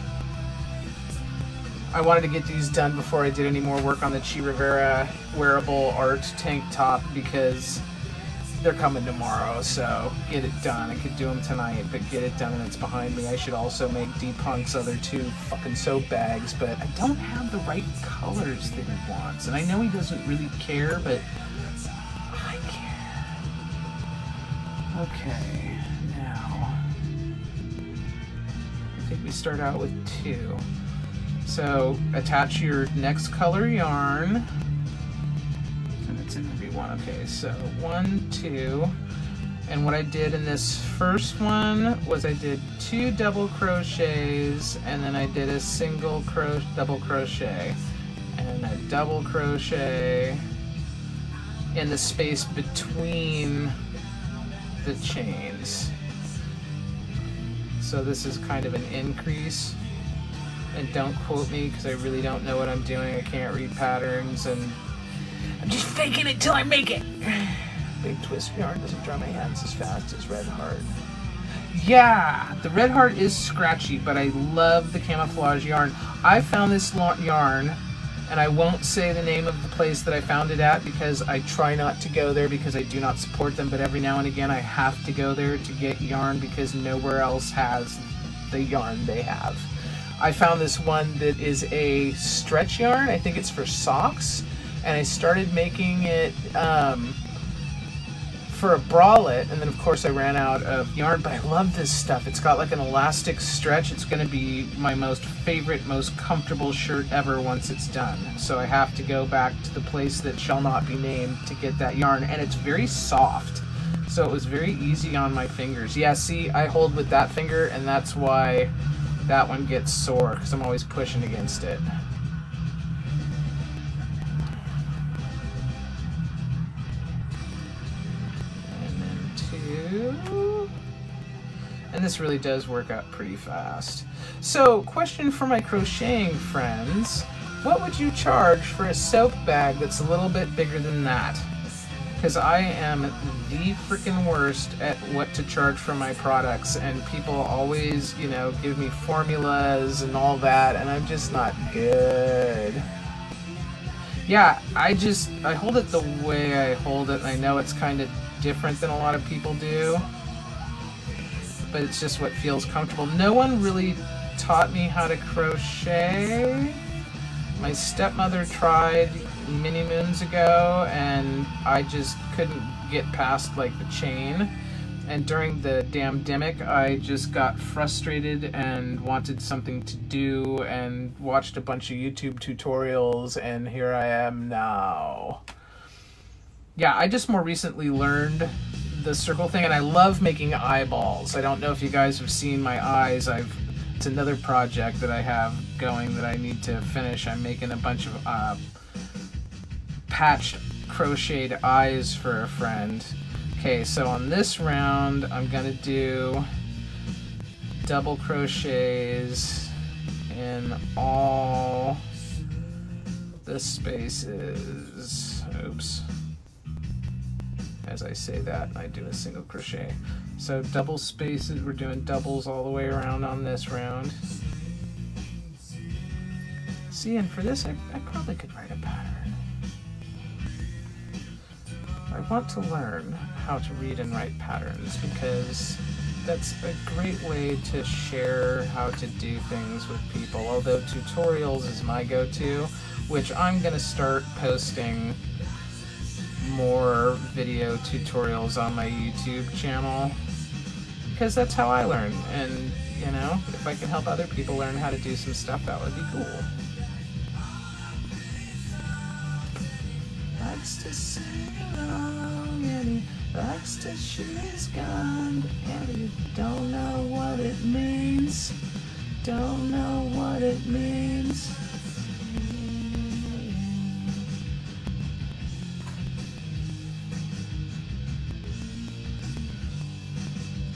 S1: I wanted to get these done before I did any more work on the Chi Rivera wearable art tank top, because they're coming tomorrow, so get it done. I could do them tonight, but get it done and it's behind me. I should also make D-Punk's other 2 fucking soap bags, but I don't have the right colors that he wants. And I know he doesn't really care, but I care. Okay, now I think we start out with 2. So attach your next color yarn. And it's in every one. Okay, so 1, 2. And what I did in this first one was I did 2 double crochets, and then I did a single double crochet and a double crochet in the space between the chains. So this is kind of an increase. And don't quote me because I really don't know what I'm doing. I can't read patterns and I'm just faking it till I make it. Big twist yarn doesn't dry my hands as fast as Red Heart. Yeah, the Red Heart is scratchy, but I love the camouflage yarn. I found this yarn, and I won't say the name of the place that I found it at because I try not to go there because I do not support them, but every now and again I have to go there to get yarn because nowhere else has the yarn they have. I found this one that is a stretch yarn. I think it's for socks, and I started making it for a bralette, and then of course I ran out of yarn, but I love this stuff. It's got like an elastic stretch. It's going to be my most favorite, most comfortable shirt ever once it's done. So I have to go back to the place that shall not be named to get that yarn, and it's very soft. So it was very easy on my fingers. Yeah, see, I hold with that finger, and that's why that one gets sore, because I'm always pushing against it. And this really does work out pretty fast. So, question for my crocheting friends. What would you charge for a soap bag that's a little bit bigger than that? Because I am the freaking worst at what to charge for my products, and people always, you know, give me formulas and all that, and I'm just not good. Yeah, I hold it the way I hold it, and I know it's kind of different than a lot of people do, but it's just what feels comfortable. No one really taught me how to crochet. My stepmother tried many moons ago, and I just couldn't get past like the chain. And during the damn-demic, I just got frustrated and wanted something to do and watched a bunch of YouTube tutorials, and here I am now. Yeah, I just more recently learned the circle thing, and I love making eyeballs. I don't know if you guys have seen my eyes. It's another project that I have going that I need to finish. I'm making a bunch of patched crocheted eyes for a friend. Okay, so on this round, I'm gonna do double crochets in all the spaces. Oops. As I say that, I do a single crochet. So double spaces, we're doing doubles all the way around on this round. See, and for this, I probably could write a pattern. I want to learn how to read and write patterns because that's a great way to share how to do things with people, although tutorials is my go-to, which I'm going to start posting more video tutorials on my YouTube channel because that's how I learn, and you know, if I can help other people learn how to do some stuff, that would be cool. Likes to sing along and he likes to shoot his gun, and he don't know what it means, don't know what it means.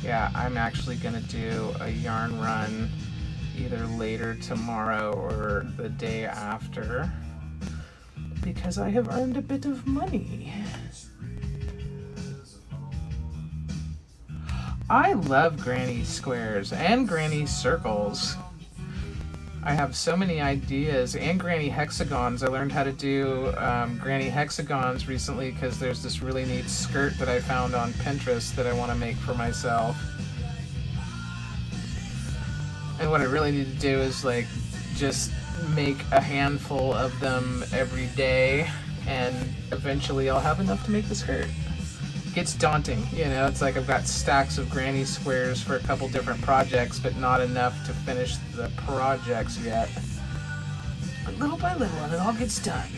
S1: Yeah, I'm actually gonna do a yarn run either later tomorrow or the day after because I have earned a bit of money. I love granny squares and granny circles. I have so many ideas, and granny hexagons. I learned how to do granny hexagons recently because there's this really neat skirt that I found on Pinterest that I want to make for myself. And what I really need to do is like just make a handful of them every day, and eventually I'll have enough to make the skirt. It gets daunting, you know, it's like I've got stacks of granny squares for a couple different projects, but not enough to finish the projects yet. But little by little, and it all gets done.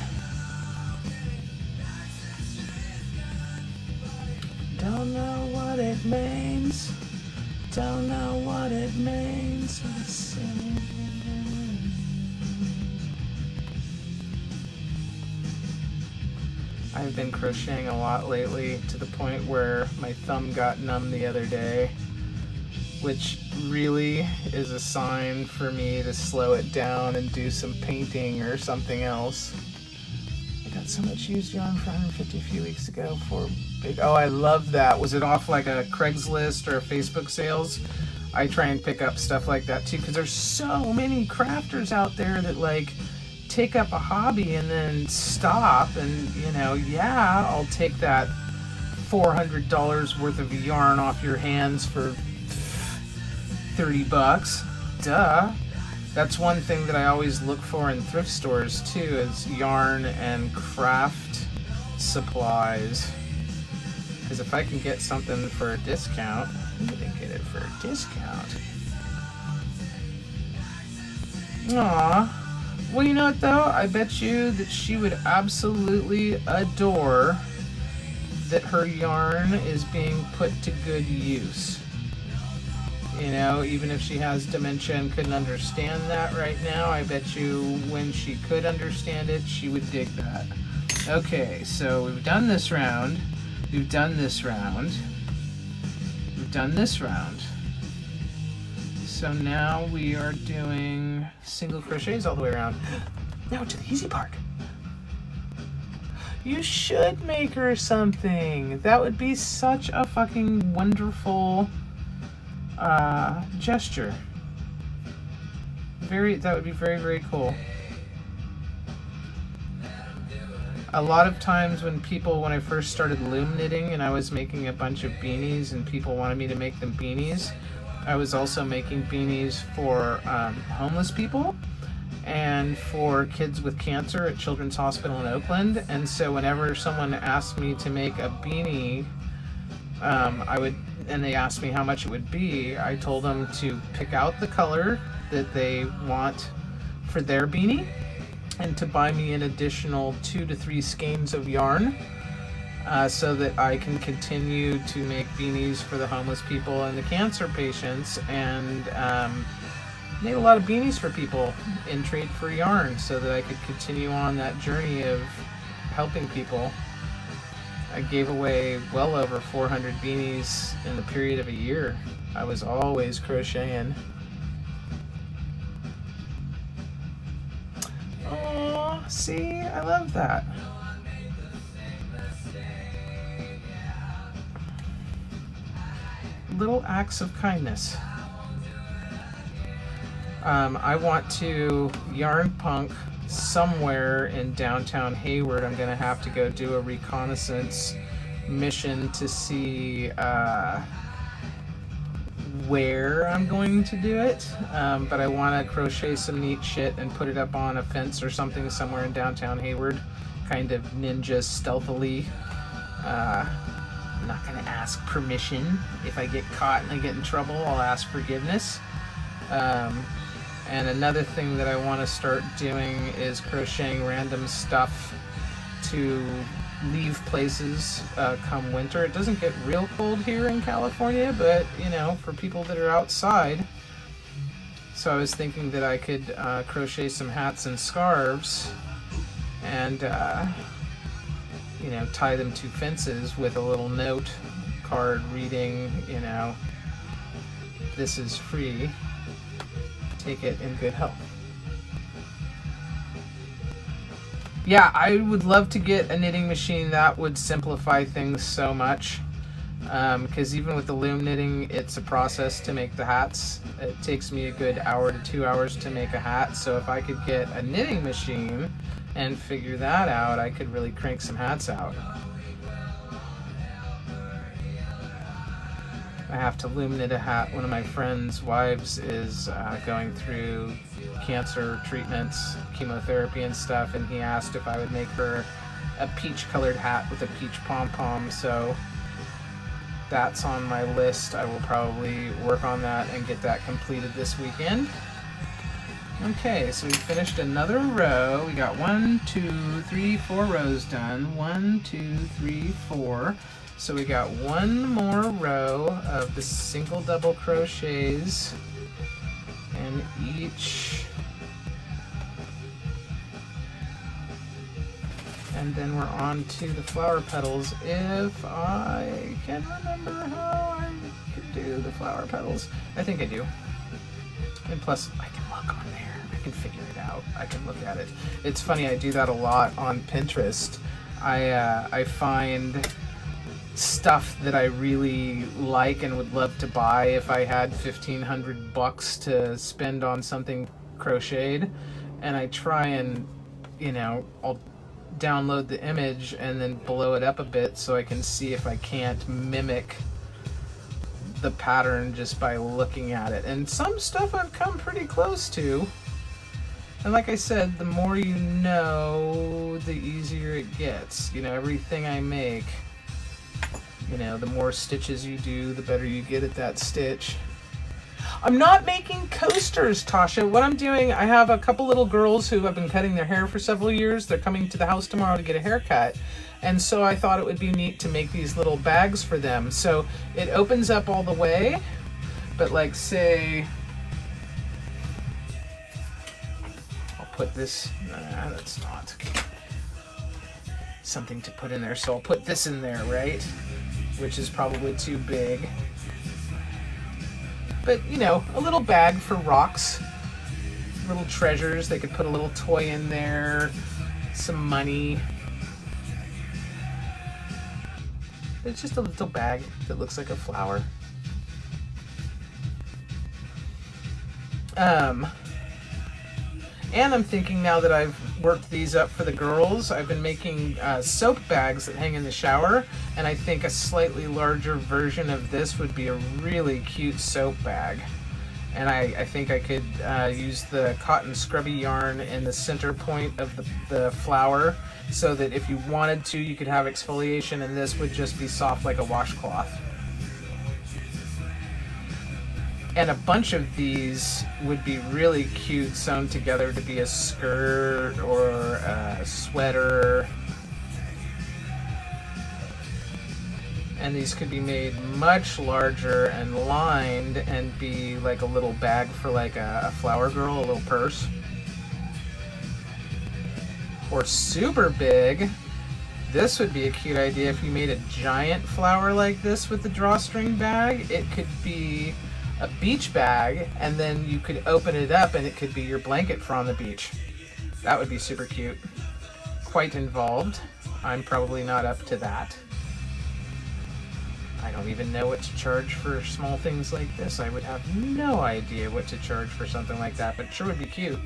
S1: Don't know what it means. Don't know what it means. I've been crocheting a lot lately to the point where my thumb got numb the other day which really is a sign for me to slow it down and do some painting or something else. I got so much used yarn for 150 a few weeks ago for big. Oh, I love that. Was it off like a Craigslist or a Facebook sales? I try and pick up stuff like that too, because there's so many crafters out there that like take up a hobby and then stop, and you know, yeah, I'll take that $400 worth of yarn off your hands for $30. Duh. That's one thing that I always look for in thrift stores too, is yarn and craft supplies. Because if I can get something for a discount, I'm gonna get it for a discount. Aww. Well, you know what though? I bet you that she would absolutely adore that her yarn is being put to good use. You know, even if she has dementia and couldn't understand that right now, I bet you when she could understand it, she would dig that. Okay, so we've done this round. We've done this round. We've done this round. So now we are doing single crochets all the way around. Now to the easy part. You should make her something. That would be such a fucking wonderful gesture. That would be very, very cool. A lot of times when I first started loom knitting and I was making a bunch of beanies and people wanted me to make them beanies, I was also making beanies for homeless people and for kids with cancer at Children's Hospital in Oakland. And so whenever someone asked me to make a beanie, and they asked me how much it would be, I told them to pick out the color that they want for their beanie and to buy me an additional 2 to 3 skeins of yarn so that I can continue to make beanies for the homeless people and the cancer patients, and made a lot of beanies for people in trade for yarn so that I could continue on that journey of helping people. I gave away well over 400 beanies in the period of a year. I was always crocheting. Oh, see, I love that. Little acts of kindness. I want to yarn punk somewhere in downtown Hayward. I'm gonna have to go do a reconnaissance mission to see where I'm going to do it, but I want to crochet some neat shit and put it up on a fence or something somewhere in downtown Hayward, kind of ninja stealthily. I'm not gonna ask permission. If I get caught and I get in trouble, I'll ask forgiveness. And another thing that I want to start doing is crocheting random stuff to leave places come winter. It doesn't get real cold here in California, but you know, for people that are outside. So I was thinking that I could crochet some hats and scarves and you know, tie them to fences with a little note card reading, you know, this is free. Take it in good health. Yeah, I would love to get a knitting machine. That would simplify things so much. Because even with the loom knitting, it's a process to make the hats. It takes me a good hour to 2 hours to make a hat. So if I could get a knitting machine and figure that out, I could really crank some hats out. I have to loom knit a hat. One of my friend's wives is going through cancer treatments, chemotherapy and stuff, and he asked if I would make her a peach colored hat with a peach pom-pom, so that's on my list. I will probably work on that and get that completed this weekend. Okay, so we finished another row. We got 1, 2, 3, 4 rows done. 1, 2, 3, 4. So we got one more row of the single double crochets in each. And then we're on to the flower petals. If I can remember how I do the flower petals? I think I do. And plus, I can look on there. I can figure it out. I can look at it. It's funny, I do that a lot on Pinterest. I find stuff that I really like and would love to buy if I had $1,500 to spend on something crocheted, and I try and, you know, I'll download the image and then blow it up a bit so I can see if I can't mimic the pattern just by looking at it. And some stuff I've come pretty close to. And like I said, the more you know, the easier it gets. You know, everything I make, you know, the more stitches you do, the better you get at that stitch. I'm not making coasters, Tasha. What I'm doing, I have a couple little girls who have been cutting their hair for several years. They're coming to the house tomorrow to get a haircut. And so I thought it would be neat to make these little bags for them. So it opens up all the way, but like say, I'll put this, nah, that's not something to put in there. So I'll put this in there, right? Which is probably too big. But, you know, a little bag for rocks, little treasures. They could put a little toy in there, some money. It's just a little bag that looks like a flower. And I'm thinking, now that I've worked these up for the girls, I've been making soap bags that hang in the shower, and I think a slightly larger version of this would be a really cute soap bag. And I think I could use the cotton scrubby yarn in the center point of the flower, so that if you wanted to, you could have exfoliation, and this would just be soft like a washcloth. And a bunch of these would be really cute sewn together to be a skirt or a sweater. And these could be made much larger and lined and be like a little bag for like a flower girl, a little purse. Or super big. This would be a cute idea if you made a giant flower like this with the drawstring bag. It could be a beach bag, and then you could open it up and it could be your blanket for on the beach. That would be super cute. Quite involved. I'm probably not up to that. I don't even know what to charge for small things like this. I would have no idea what to charge for something like that, but it sure would be cute.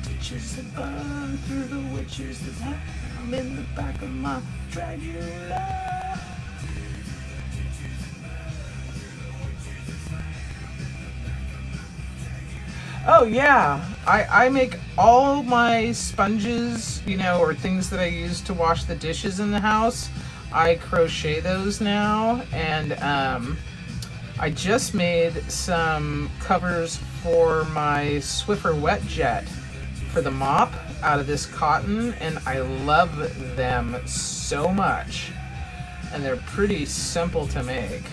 S1: Ditches that burn through the witches that I'm in the back of my Dragula. Oh yeah, I make all my sponges, you know, or things that I use to wash the dishes in the house. I crochet those now, and I just made some covers for my Swiffer Wet Jet for the mop out of this cotton, and I love them so much. And they're pretty simple to make.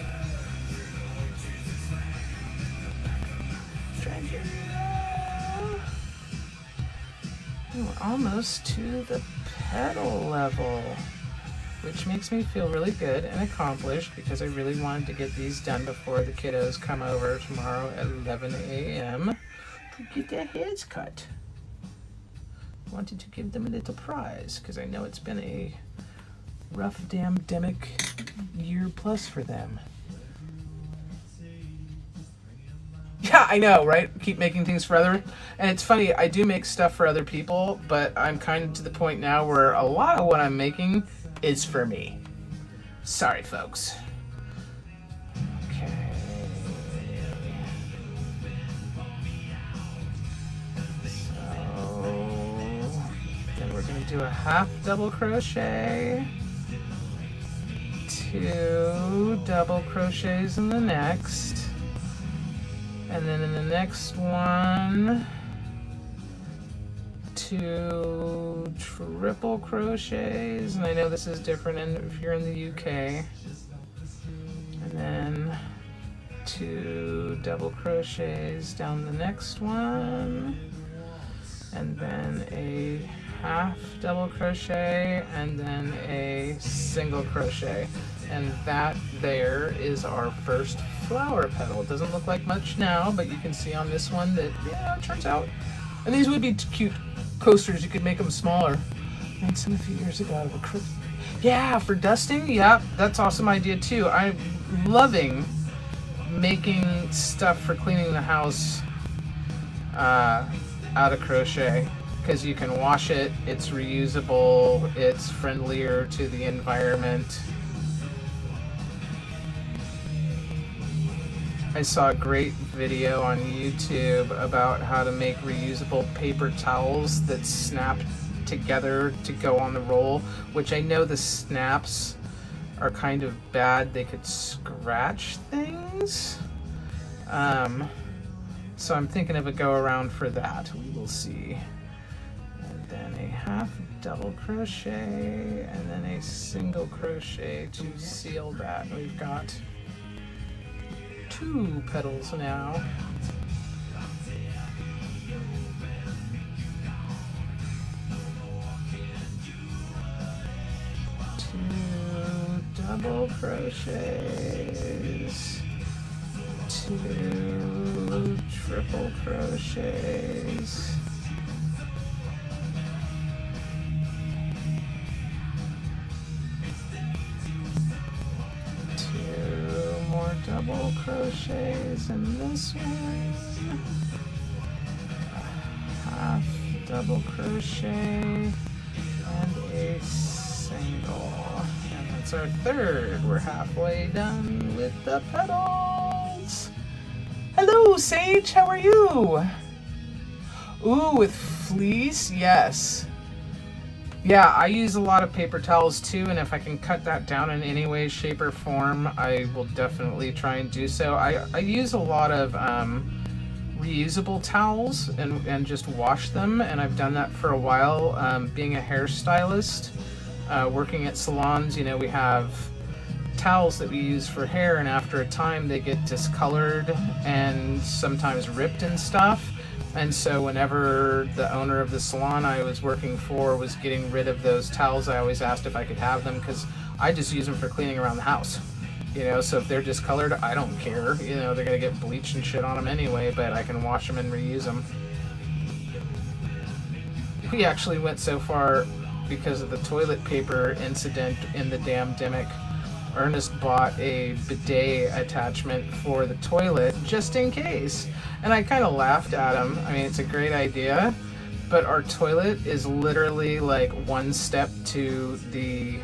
S1: We're almost to the petal level, which makes me feel really good and accomplished, because I really wanted to get these done before the kiddos come over tomorrow at 11 a.m. to get their hairs cut. Wanted to give them a little prize, because I know it's been a rough damn-demic year plus for them. Yeah, I know, right? Keep making things for other. And it's funny, I do make stuff for other people, but I'm kind of to the point now where a lot of what I'm making is for me. Sorry, folks. Okay. So then we're going to do a half double crochet, 2 double crochets in the next. And then in the next one, 2 triple crochets, and I know this is different if you're in the UK. And then 2 double crochets down the next one, and then a half double crochet, and then a single crochet. And that there is our first flower petal. It doesn't look like much now, but you can see on this one that, yeah, it turns out. And these would be cute coasters. You could make them smaller. Made some a few years ago out of a yeah, for dusting. Yeah, that's awesome idea too. I'm loving making stuff for cleaning the house out of crochet, because you can wash it, it's reusable, it's friendlier to the environment. I saw a great video on YouTube about how to make reusable paper towels that snap together to go on the roll, which I know the snaps are kind of bad. They could scratch things. So I'm thinking of a go around for that. We will see. And then a half double crochet and then a single crochet to seal that. We've got 2 petals now. 2 double crochets, 2 triple crochets, 2 more double crochets in this one, half double crochet, and a single. And that's our third. We're halfway done with the petals. Hello, Sage, how are you? Ooh, with fleece, yes. Yeah, I use a lot of paper towels too, and if I can cut that down in any way, shape, or form, I will definitely try and do so. I use a lot of reusable towels and just wash them, and I've done that for a while. Being a hairstylist, working at salons, you know, we have towels that we use for hair, and after a time they get discolored and sometimes ripped and stuff. And so whenever the owner of the salon I was working for was getting rid of those towels, I always asked if I could have them, because I just use them for cleaning around the house. You know, so if they're discolored, I don't care. You know, they're gonna get bleach and shit on them anyway, but I can wash them and reuse them. We actually went so far, because of the toilet paper incident in the damn-demic, Ernest bought a bidet attachment for the toilet just in case. And I kind of laughed at him. I mean, it's a great idea, but our toilet is literally like one step to the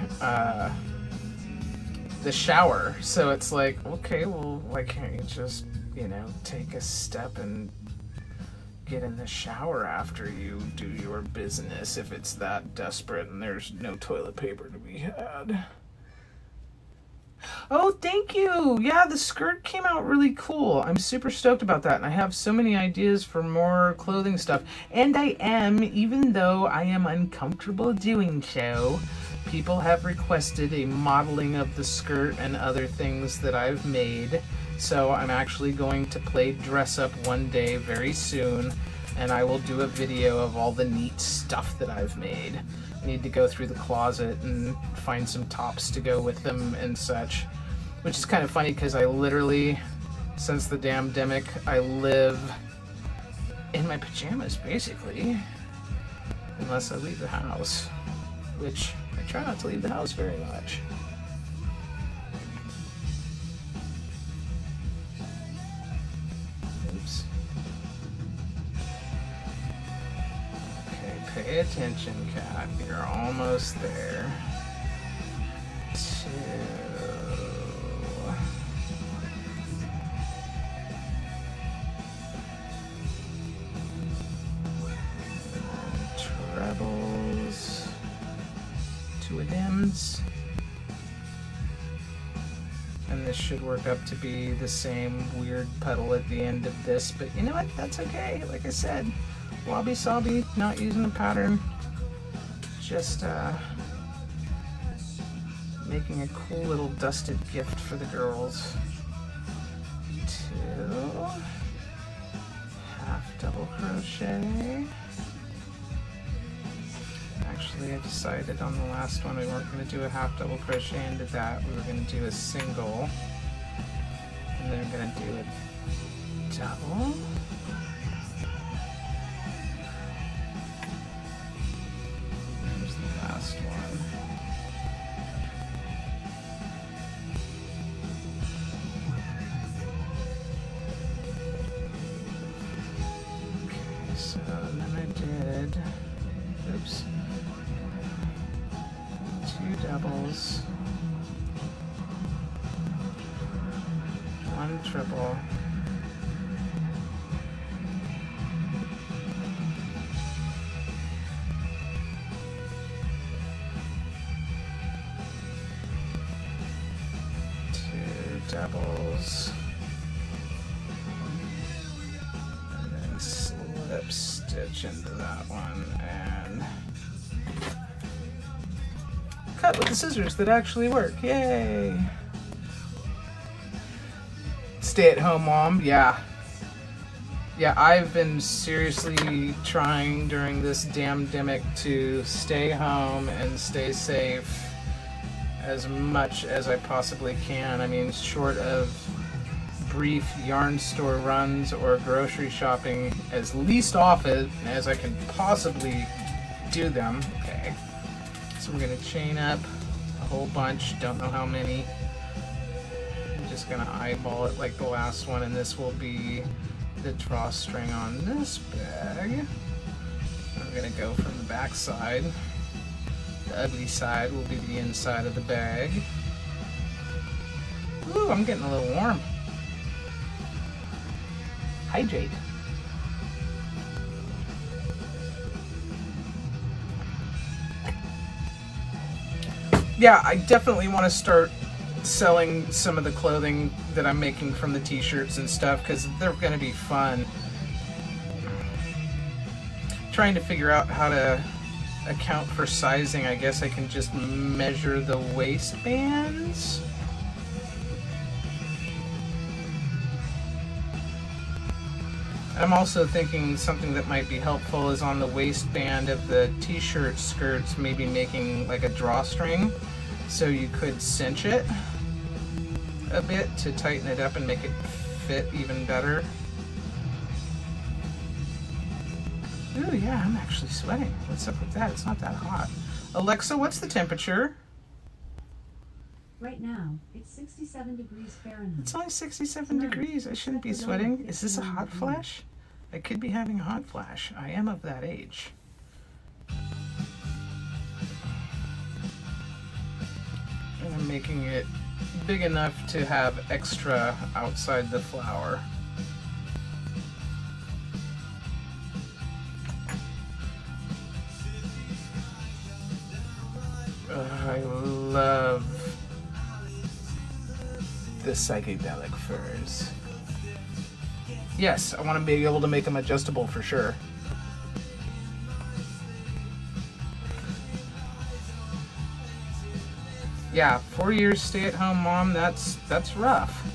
S1: shower. So it's like, okay, well, why can't you just, you know, take a step and get in the shower after you do your business if it's that desperate and there's no toilet paper to be had? Oh, thank you. Yeah, the skirt came out really cool. I'm super stoked about that. And I have so many ideas for more clothing stuff. And I am, even though I am uncomfortable doing so, people have requested a modeling of the skirt and other things that I've made. So I'm actually going to play dress up one day very soon. And I will do a video of all the neat stuff that I've made. Need to go through the closet and find some tops to go with them and such, which is kind of funny because I literally, since the damn-demic, I live in my pajamas basically, unless I leave the house, which I try not to leave the house very much. Oops. Pay attention, cat. You're almost there. 2. Trebles. 2 adams. And this should work up to be the same weird petal at the end of this, but you know what? That's okay. Like I said, wabi sabi, not using a pattern, just making a cool little dusted gift for the girls. 2 half double crochet, Actually, I decided on the last one we weren't going to do a half double crochet into that. We were going to do a single, and then we're going to do a double. There's the last one. Okay, so then I did, oops, 2 doubles, 1 triple, doubles, and then slip stitch into that one and cut with the scissors that actually work. Yay! Stay-at-home mom, yeah. Yeah, I've been seriously trying during this damn-demic to stay home and stay safe as much as I possibly can. I mean, short of brief yarn store runs or grocery shopping as least often as I can possibly do them. Okay, so we're gonna chain up a whole bunch, don't know how many. I'm just gonna eyeball it like the last one, and this will be the drawstring on this bag. I'm gonna go from the back side. The ugly side will be the inside of the bag. Ooh, I'm getting a little warm. Hydrate. Yeah, I definitely want to start selling some of the clothing that I'm making from the t-shirts and stuff, because they're going to be fun. Trying to figure out how to account for sizing. I guess I can just measure the waistbands. I'm also thinking something that might be helpful is on the waistband of the t-shirt skirts, maybe making like a drawstring so you could cinch it a bit to tighten it up and make it fit even better. Ooh, yeah, I'm actually sweating. What's up with that? It's not that hot. Alexa, what's the temperature?
S2: Right now, it's 67 degrees Fahrenheit.
S1: It's only 67 degrees. I shouldn't be sweating. Is this a hot flash? I could be having a hot flash. I am of that age. And I'm making it big enough to have extra outside the flower. I love the psychedelic furs. Yes, I want to be able to make them adjustable for sure. Yeah, 4 years stay-at-home mom, that's rough.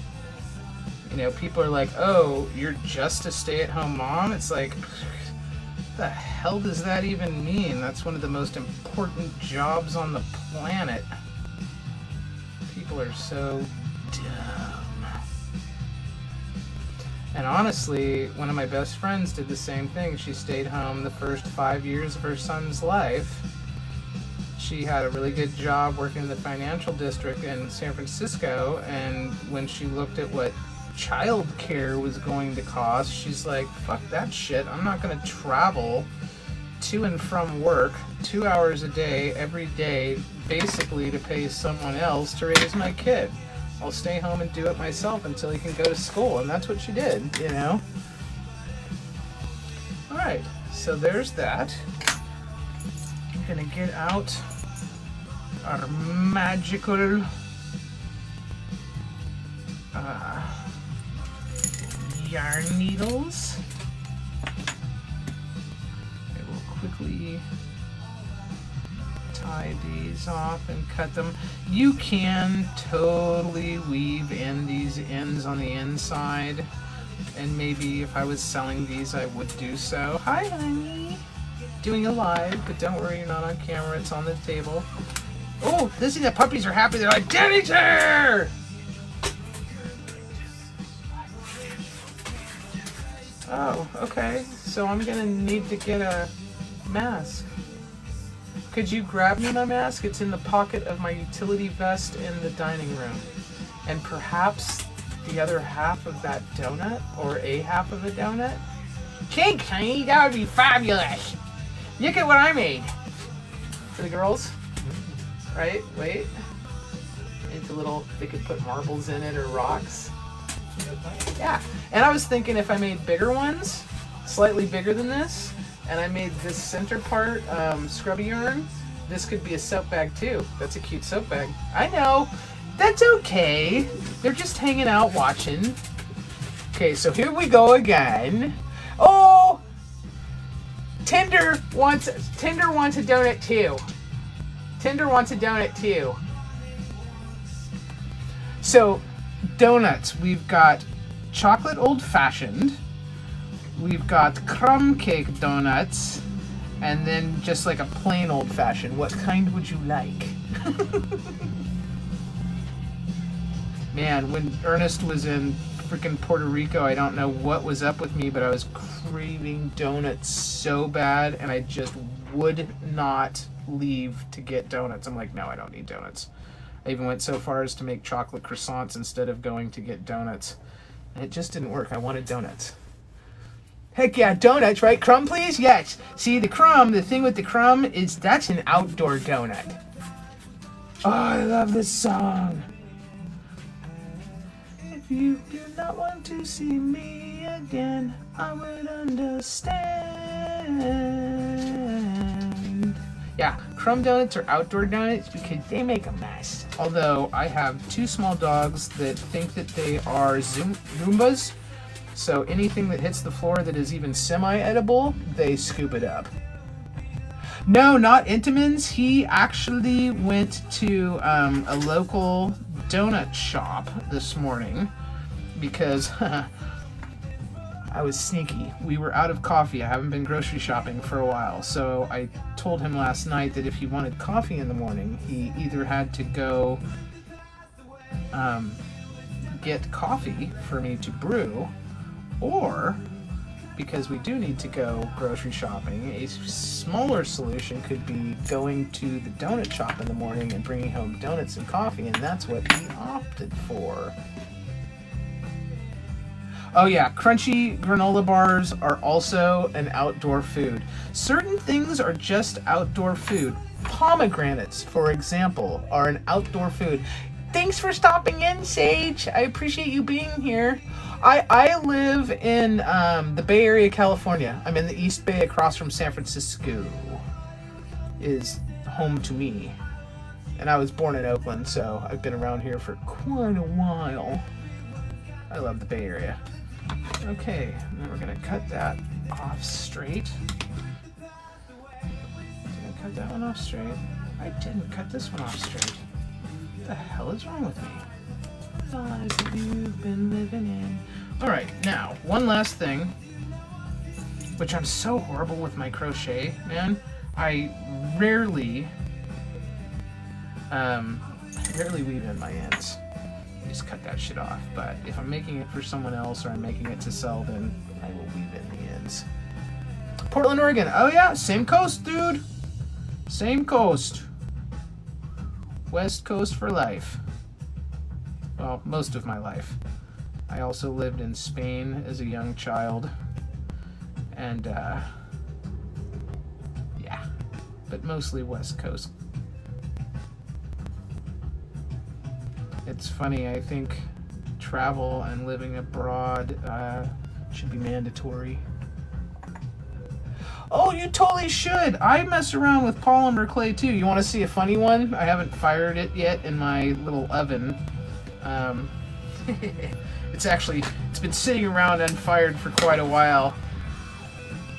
S1: You know, people are like, oh, you're just a stay-at-home mom? It's like, what the hell does that even mean? That's one of the most important jobs on the planet. People are so dumb. And honestly, one of my best friends did the same thing. She stayed home the first 5 years of her son's life. She had a really good job working in the financial district in San Francisco, and when she looked at what childcare was going to cost, she's like, fuck that shit. I'm not going to travel to and from work 2 hours a day every day basically to pay someone else to raise my kid. I'll stay home and do it myself until he can go to school. And that's what she did, you know. Alright, so there's that. I'm gonna get out our magical yarn needles. I will quickly tie these off and cut them. You can totally weave in these ends on the inside, and maybe if I was selling these I would do so. Hi honey! doing a live, but don't worry, you're not on camera. It's on the table. Oh, this is the puppies are happy. They're like, Daddy's here! Oh, okay. So I'm gonna need to get a mask. Could you grab me my mask? It's in the pocket of my utility vest in the dining room. And perhaps the other half of that donut, or a half of a donut? Thanks, honey. That would be fabulous. Look at what I made. For the girls? Right? Wait. It's a little, they could put marbles in it or rocks. Yeah. And I was thinking if I made bigger ones, slightly bigger than this, and I made this center part scrubby yarn, this could be a soap bag too. That's a cute soap bag. I know. That's okay. They're just hanging out watching. Okay, so here we go again. Oh! Tinder wants a donut too. Tinder wants a donut too. So, donuts. We've got chocolate old fashioned. We've got crumb cake donuts. And then just like a plain old fashioned. What kind would you like? Man, when Ernest was in freaking Puerto Rico, I don't know what was up with me, but I was craving donuts so bad, and I just would not leave to get donuts. I'm like, no, I don't need donuts. I even went so far as to make chocolate croissants instead of going to get donuts. And it just didn't work. I wanted donuts. Heck yeah, donuts, right? Crumb, please? Yes. See, the thing with the crumb is that's an outdoor donut. Oh, I love this song. If you do not want to see me again, I would understand. Yeah, crumb donuts are outdoor donuts because they make a mess. Although I have two small dogs that think that they are Roombas, so anything that hits the floor that is even semi-edible, they scoop it up. No, not Intamin's. He actually went to a local donut shop this morning because I was sneaky. We were out of coffee. I haven't been grocery shopping for a while, so I told him last night that if he wanted coffee in the morning, he either had to go get coffee for me to brew, or, because we do need to go grocery shopping, a smaller solution could be going to the donut shop in the morning and bringing home donuts and coffee, and that's what he opted for. Oh yeah, crunchy granola bars are also an outdoor food. Certain things are just outdoor food. Pomegranates, for example, are an outdoor food. Thanks for stopping in, Sage. I appreciate you being here. I live in the Bay Area, California. I'm in the East Bay across from San Francisco. Is home to me. And I was born in Oakland, so I've been around here for quite a while. I love the Bay Area. Okay, now we're gonna cut that off straight. Did I cut that one off straight? I didn't cut this one off straight. What the hell is wrong with me? The lives that you've been living in. Alright, now, one last thing, which I'm so horrible with my crochet, man. I rarely weave in my ends. Just cut that shit off. But if I'm making it for someone else or I'm making it to sell, then I will weave in the ends. Portland, Oregon. Oh yeah, same coast, dude. Same coast. West Coast for life. Well, most of my life. I also lived in Spain as a young child. And, yeah. But mostly West Coast. It's funny, I think travel and living abroad should be mandatory. Oh, you totally should! I mess around with polymer clay too. You want to see a funny one? I haven't fired it yet in my little oven. It's been sitting around unfired for quite a while.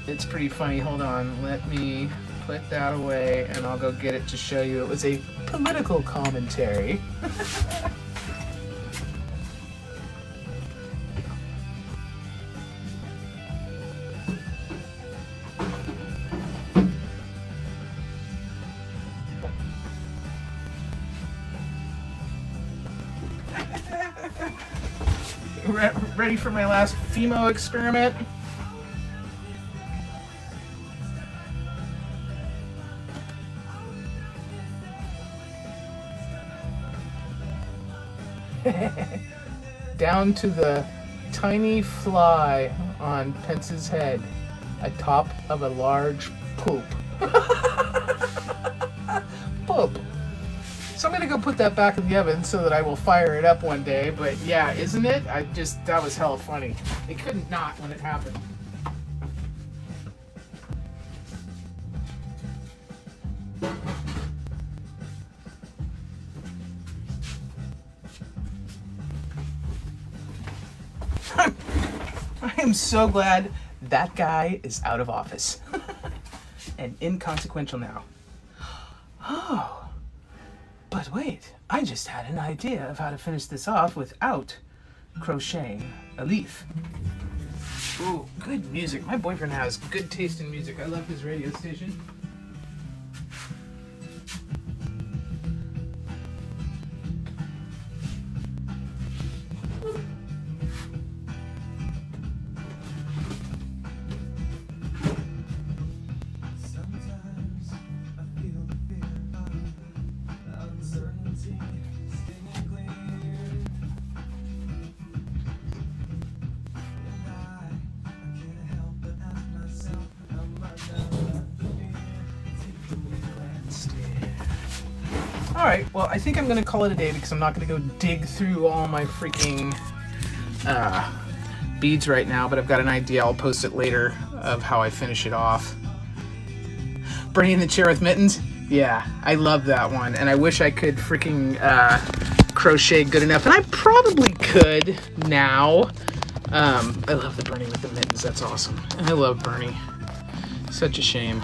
S1: It's pretty funny. Hold on, let me put that away and I'll go get it to show you. It was a political commentary. ready for my last Fimo experiment? Down to the tiny fly on Pence's head, atop of a large poop. Poop. So I'm gonna go put that back in the oven so that I will fire it up one day. But yeah, isn't it? That was hella funny. It couldn't not when it happened. I am so glad that guy is out of office and inconsequential now. Oh, but wait, I just had an idea of how to finish this off without crocheting a leaf. Ooh, good music. My boyfriend has good taste in music. I love his radio station. Alright, well, I think I'm going to call it a day because I'm not going to go dig through all my freaking beads right now, but I've got an idea. I'll post it later of how I finish it off. Bernie in the chair with mittens? Yeah, I love that one, and I wish I could freaking crochet good enough, and I probably could now. I love the Bernie with the mittens. That's awesome. And I love Bernie. Such a shame.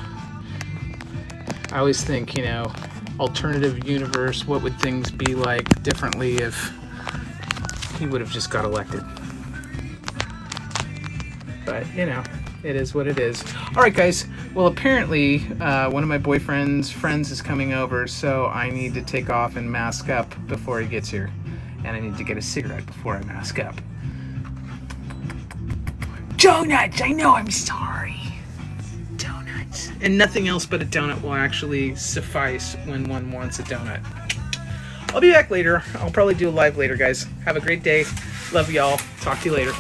S1: I always think, you know, alternative universe, what would things be like differently if he would have just got elected? But, you know, it is what it is. Alright guys, well apparently one of my boyfriend's friends is coming over, so I need to take off and mask up before he gets here. And I need to get a cigarette before I mask up. Donuts! I know, I'm sorry. Donuts. And nothing else but a donut will actually suffice when one wants a donut. I'll be back later. I'll probably do a live later, guys. Have a great day. Love y'all. Talk to you later.